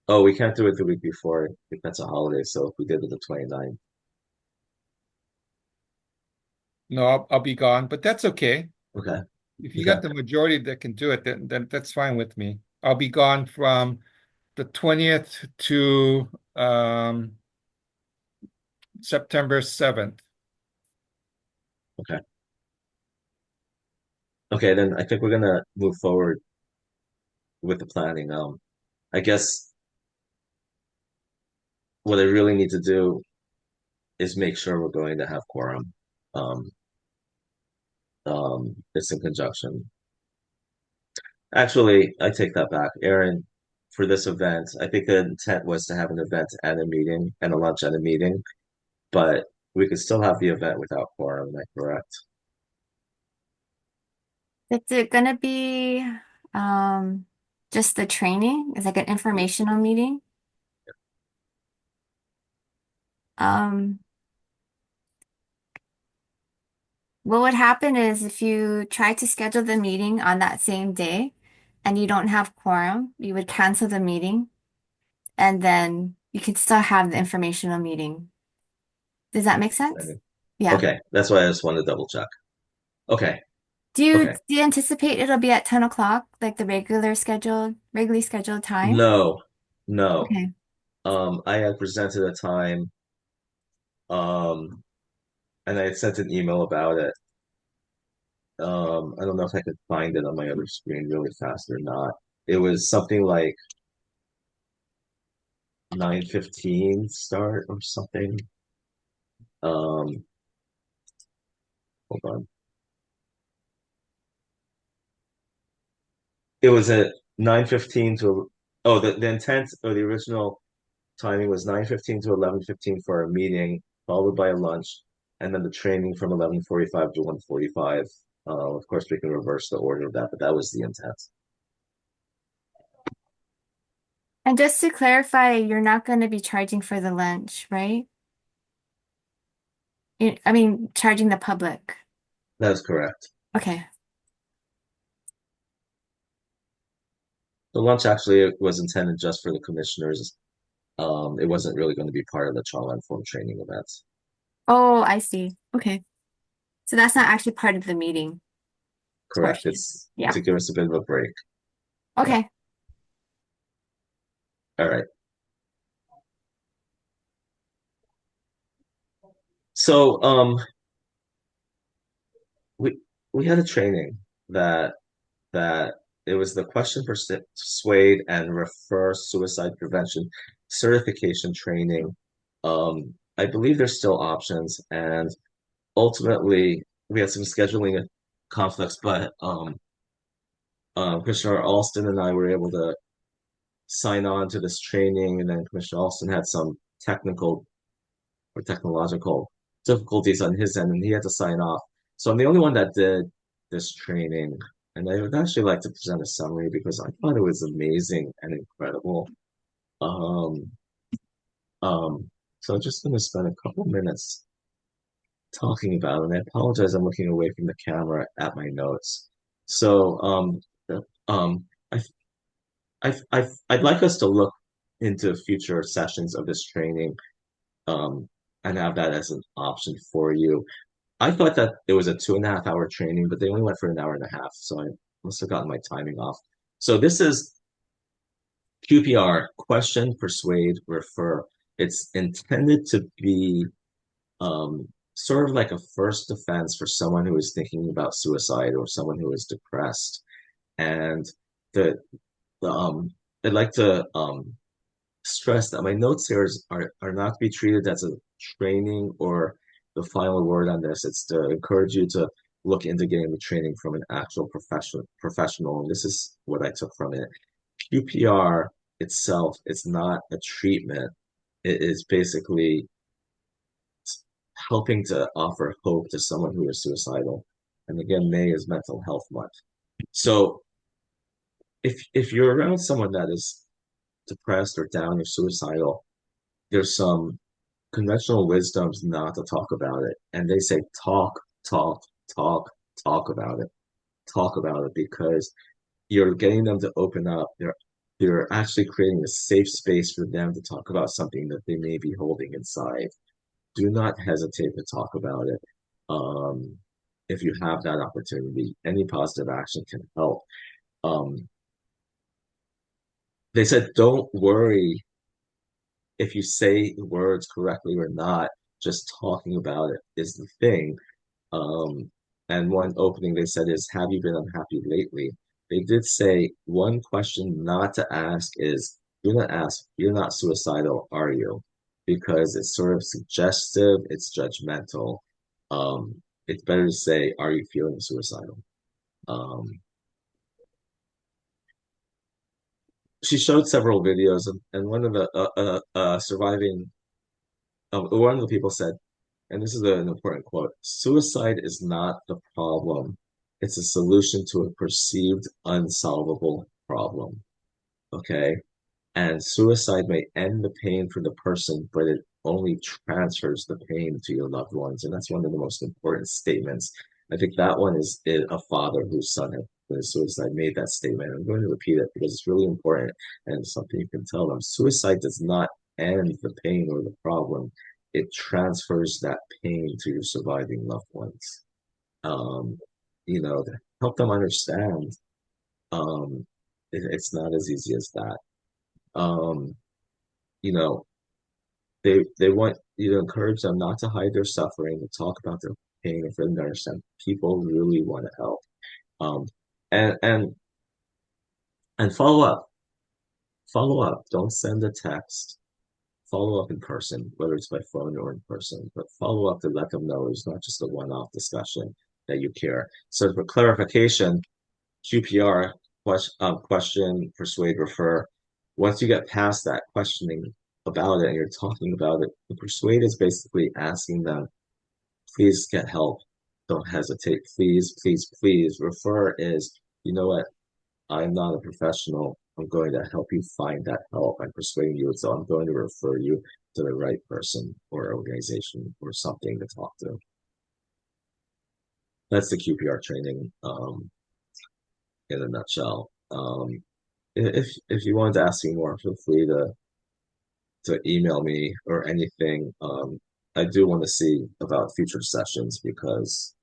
Oh, we can't do it the week before if that's a holiday. So if we did it the 29th. No, I'll be gone, but that's okay. Okay. If you got the majority that can do it, then that's fine with me. I'll be gone from the 20th to September 7th. Okay. Okay, then I think we're gonna move forward with the planning. I guess what I really need to do is make sure we're going to have quorum. It's in conjunction. Actually, I take that back. Aaron, for this event, I think the intent was to have an event and a meeting and a lunch and a meeting, but we could still have the event without quorum, am I correct? Is it gonna be just the training? It's like an informational meeting? What would happen is if you try to schedule the meeting on that same day and you don't have quorum, you would cancel the meeting and then you could still have the informational meeting. Does that make sense? Yeah. Okay, that's why I just wanted to double check. Okay. Do you Okay. do you anticipate it'll be at 10 o'clock, like the regularly scheduled time? No, no. Okay. I had presented a time, and I had sent an email about it. I don't know if I could find it on my other screen really fast or not. It was something like 9:15 start or something. Um, Hold on. It was at 9:15 to, oh, the intent or the original timing was 9:15 to 11:15 for a meeting, followed by a lunch, and then the training from 11:45 to 1:45. Of course, we can reverse the order of that, but that was the intent. And just to clarify, you're not going to be charging for the lunch, right? I mean, charging the public. That is correct. Okay. The lunch actually was intended just for the commissioners. It wasn't really going to be part of the trauma informed training events. Oh, I see. Okay. So that's not actually part of the meeting Correct. portion. It's Yeah. to give us a bit of a break. Okay. All right. So we we had a training that that it was the question persuade and refer suicide prevention certification training. I believe there's still options, and ultimately we had some scheduling conflicts, but Commissioner Alston and I were able to sign on to this training, and then Commissioner Alston had some technical or technological difficulties on his end, and he had to sign off. So I'm the only one that did this training, and I would actually like to present a summary because I thought it was amazing and incredible. Um, so I'm just going to spend a couple minutes talking about it, and I apologize, I'm looking away from the camera at my notes. So, I I'd like us to look into future sessions of this training, um, and have that as an option for you. I thought that it was a 2.5 hour training, but they only went for an hour and a half, so I must have gotten my timing off. So this is QPR, question, persuade, refer. It's intended to be sort of like a first defense for someone who is thinking about suicide or someone who is depressed. And the I'd like to stress that my notes here are not to be treated as a training or the final word on this. It's to encourage you to look into getting the training from an actual professional. And this is what I took from it. QPR itself, it's not a treatment. It is basically helping to offer hope to someone who is suicidal. And again, May is Mental Health Month. So if you're around someone that is depressed or down or suicidal, there's some conventional wisdoms not to talk about it. And they say talk, talk, talk, talk about it. Talk about it because you're getting them to open up. You're actually creating a safe space for them to talk about something that they may be holding inside. Do not hesitate to talk about it. Um, if you have that opportunity, any positive action can help. Um, they said, don't worry if you say the words correctly or not, just talking about it is the thing. Um, and one opening they said is, have you been unhappy lately? They did say one question not to ask is, do not ask, you're not suicidal, are you? Because it's sort of suggestive, it's judgmental. It's better to say, are you feeling suicidal? Um, she showed several videos, and one of the surviving, one of the people said, and this is an important quote, suicide is not the problem. It's a solution to a perceived unsolvable problem. Okay. And suicide may end the pain for the person, but it only transfers the pain to your loved ones. And that's one of the most important statements. I think that one is a father whose son had committed suicide made that statement. I'm going to repeat it because it's really important and it's something you can tell them. Suicide does not end the pain or the problem. It transfers that pain to your surviving loved ones. Um, to help them understand it's not as easy as that. Um, you know, they want you to encourage them not to hide their suffering, to talk about their pain, and for them to understand people really want to help. Um, and and and follow up. Follow up. Don't send a text. Follow up in person, whether it's by phone or in person, but follow up to let them know it's not just a one-off discussion, that you care. So for clarification, QPR, question, persuade, refer. Once you get past that questioning about it and you're talking about it, the persuade is basically asking them, please get help. Don't hesitate. Please, please, please. Refer is, you know what? I'm not a professional. I'm going to help you find that help. I'm persuading you. So I'm going to refer you to the right person or organization or something to talk to. That's the QPR training in a nutshell. If you wanted to ask me more, feel free to email me or anything. I do want to see about future sessions because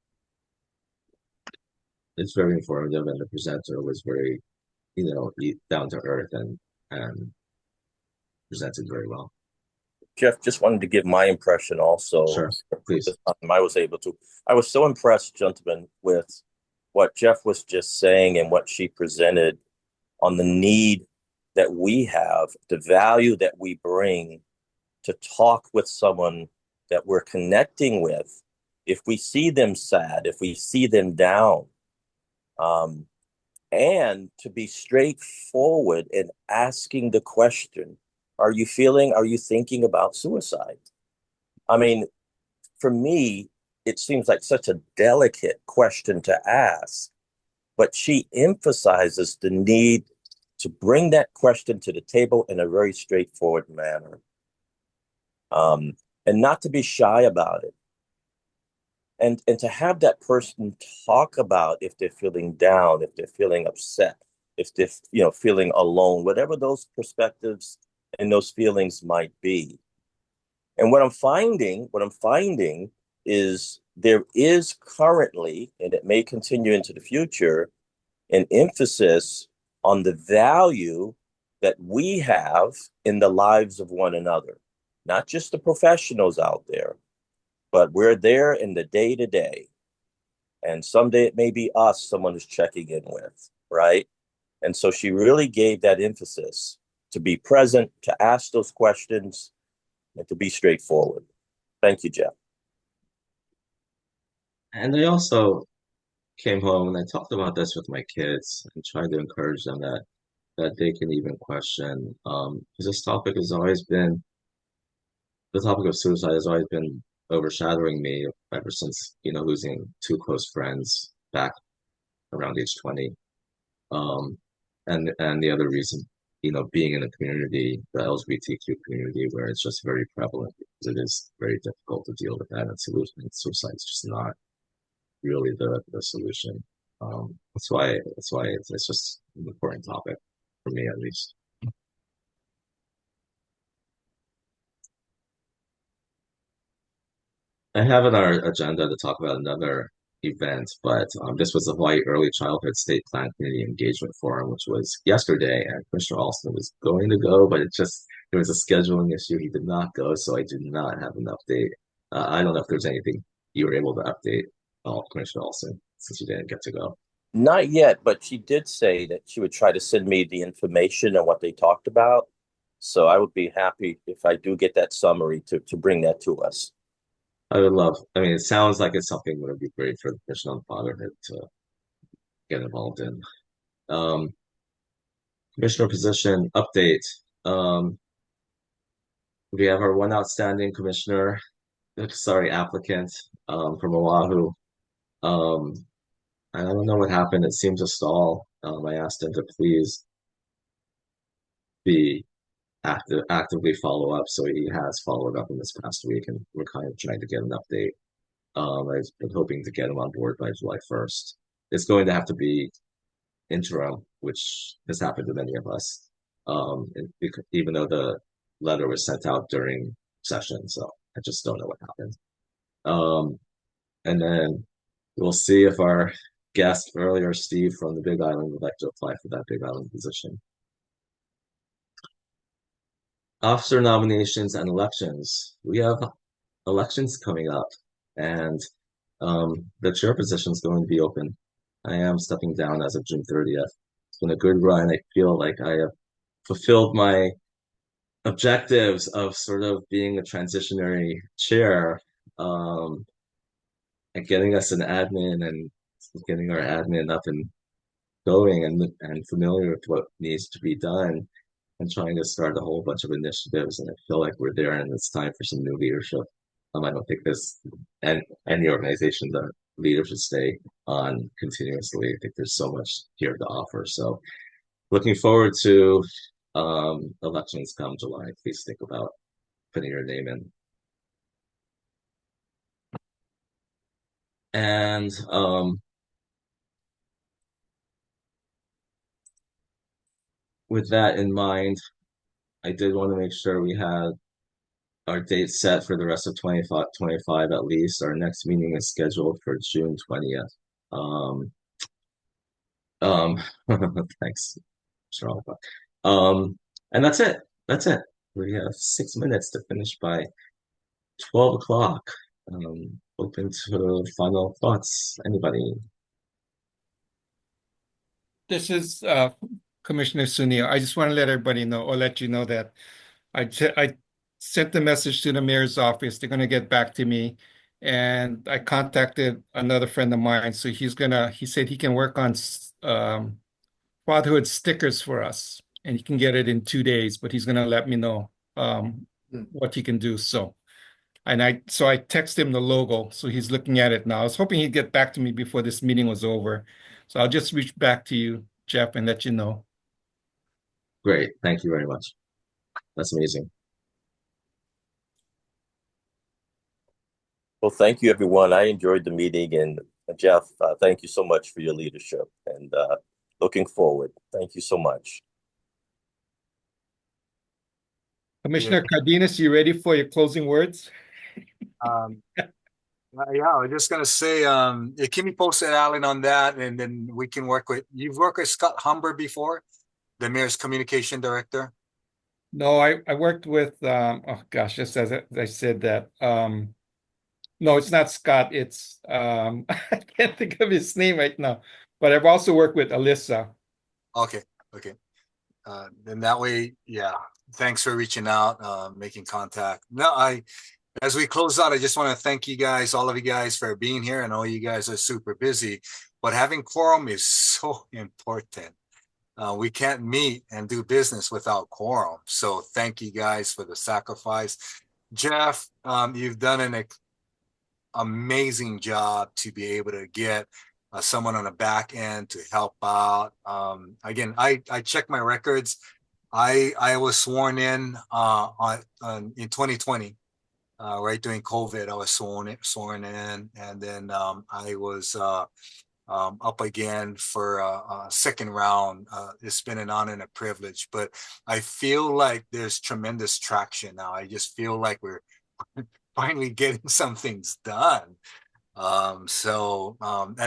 it's very informative and the presenter was very, down to earth and presented very well. Jeff, just wanted to give my impression also. Sure, please. I was able to. I was so impressed, gentlemen, with what Jeff was just saying and what she presented on the need that we have, the value that we bring to talk with someone that we're connecting with. If we see them sad, if we see them down, and to be straightforward in asking the question, are you thinking about suicide? I mean, for me, it seems like such a delicate question to ask, but she emphasizes the need to bring that question to the table in a very straightforward manner, and not to be shy about it. And to have that person talk about if they're feeling down, if they're feeling upset, if they're feeling alone, whatever those perspectives and those feelings might be. And what I'm finding is there is currently, and it may continue into the future, an emphasis on the value that we have in the lives of one another, not just the professionals out there, but we're there in the day to day. And someday it may be us someone is checking in with, right? And so she really gave that emphasis to be present, to ask those questions, and to be straightforward. Thank you, Jeff. And I also came home and I talked about this with my kids and tried to encourage them that they can even question. Because this topic has always been the topic of suicide has always been overshadowing me ever since, losing two close friends back around age 20. And the other reason, being in a community, the LGBTQ community, where it's just very prevalent because it is very difficult to deal with that, and suicide is just not really the solution. That's why it's just an important topic for me at least. I have on our agenda to talk about another event, but this was the Hawaii Early Childhood State Plan Community Engagement Forum, which was yesterday, and Commissioner Alston was going to go, but there was a scheduling issue. He did not go, so I do not have an update. I don't know if there's anything you were able to update, Commissioner Alston, since you didn't get to go. Not yet, but she did say that she would try to send me the information and what they talked about. So I would be happy if I do get that summary to bring that to us. I would love, it sounds like it's something that would be great for the Commission on Fatherhood to get involved in. Commissioner position update. We have our one outstanding applicant from Oahu. I don't know what happened. It seemed to stall. I asked him to please be actively follow up. So he has followed up in this past week, and we're kind of trying to get an update. I've been hoping to get him on board by July 1st. It's going to have to be interim, which has happened to many of us, even though the letter was sent out during session. So I just don't know what happened. And then we'll see if our guest earlier, Steve from the Big Island, would like to apply for that Big Island position. Officer nominations and elections. We have elections coming up, and the chair position is going to be open. I am stepping down as of June 30th. It's been a good run. I feel like I have fulfilled my objectives of sort of being a transitionary chair, and getting us an admin and getting our admin up and going and familiar with what needs to be done and trying to start a whole bunch of initiatives. And I feel like we're there and it's time for some new leadership. I don't think this and any organization the leader should stay on continuously. I think there's so much here to offer. So looking forward to elections come July. Please think about putting your name in. And with that in mind, I did want to make sure we had our date set for the rest of 25 at least. Our next meeting is scheduled for June 20th. Um, thanks, Charles. And that's it. That's it. We have 6 minutes to finish by 12 o'clock. Open to final thoughts. Anybody? This is Commissioner Sunil. I just want to let everybody know or let you know that I sent the message to the mayor's office. They're going to get back to me. And I contacted another friend of mine. So he said he can work on fatherhood stickers for us. And he can get it in 2 days, but he's going to let me know what he can do. So I texted him the logo. So he's looking at it now. I was hoping he'd get back to me before this meeting was over. So I'll just reach back to you, Jeff, and let you know. Great. Thank you very much. That's amazing. Well, thank you, everyone. I enjoyed the meeting. And Jeff, thank you so much for your leadership and looking forward. Thank you so much. Commissioner Cardenas, you ready for your closing words? Yeah, I was just gonna say, keep me posted, Alan, on that, and then we can you've worked with Scott Humber before, the mayor's communication director. No, I worked with oh gosh, just as I said that. No, it's not Scott, it's I can't think of his name right now, but I've also worked with Alyssa. Okay. Then that way, yeah. Thanks for reaching out, making contact. No, as we close out, I just want to thank you guys, all of you guys, for being here. I know you guys are super busy, but having quorum is so important. We can't meet and do business without quorum. So thank you guys for the sacrifice. Jeff, you've done an amazing job to be able to get someone on the back end to help out. Again, I checked my records. I was sworn in in 2020. Right during COVID, I was sworn in, and then I was up again for a second round. It's been an honor and a privilege, but I feel like there's tremendous traction now. I just feel like we're finally getting some things done. And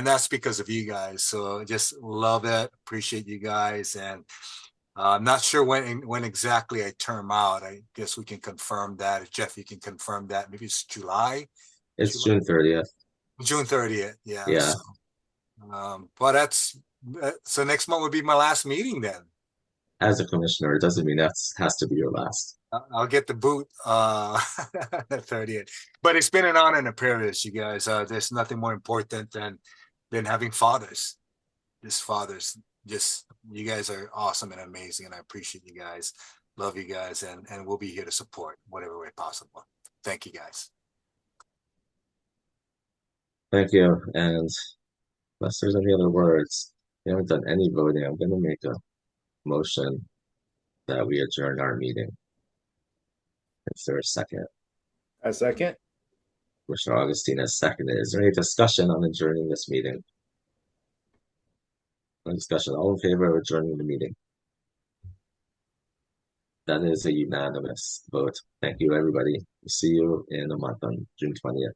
that's because of you guys. So just love it, appreciate you guys, and I'm not sure when exactly I term out. I guess we can confirm that. If Jeff, you can confirm that. Maybe it's July. It's June 30th. June 30th. Yeah. Yeah. But so next month would be my last meeting then. As a commissioner, it doesn't mean that has to be your last. I'll get the boot 30th. But it's been an honor and a privilege, you guys. There's nothing more important than having fathers. Just you guys are awesome and amazing, and I appreciate you guys. Love you guys, and we'll be here to support whatever way possible. Thank you guys. Thank you. And unless there's any other words, we haven't done any voting. I'm going to make a motion that we adjourn our meeting. Is there a second? A second. Commissioner Augustine has seconded. Is there any discussion on adjourning this meeting? No discussion. All in favor of adjourning the meeting? That is a unanimous vote. Thank you, everybody. See you in a month on June 20th.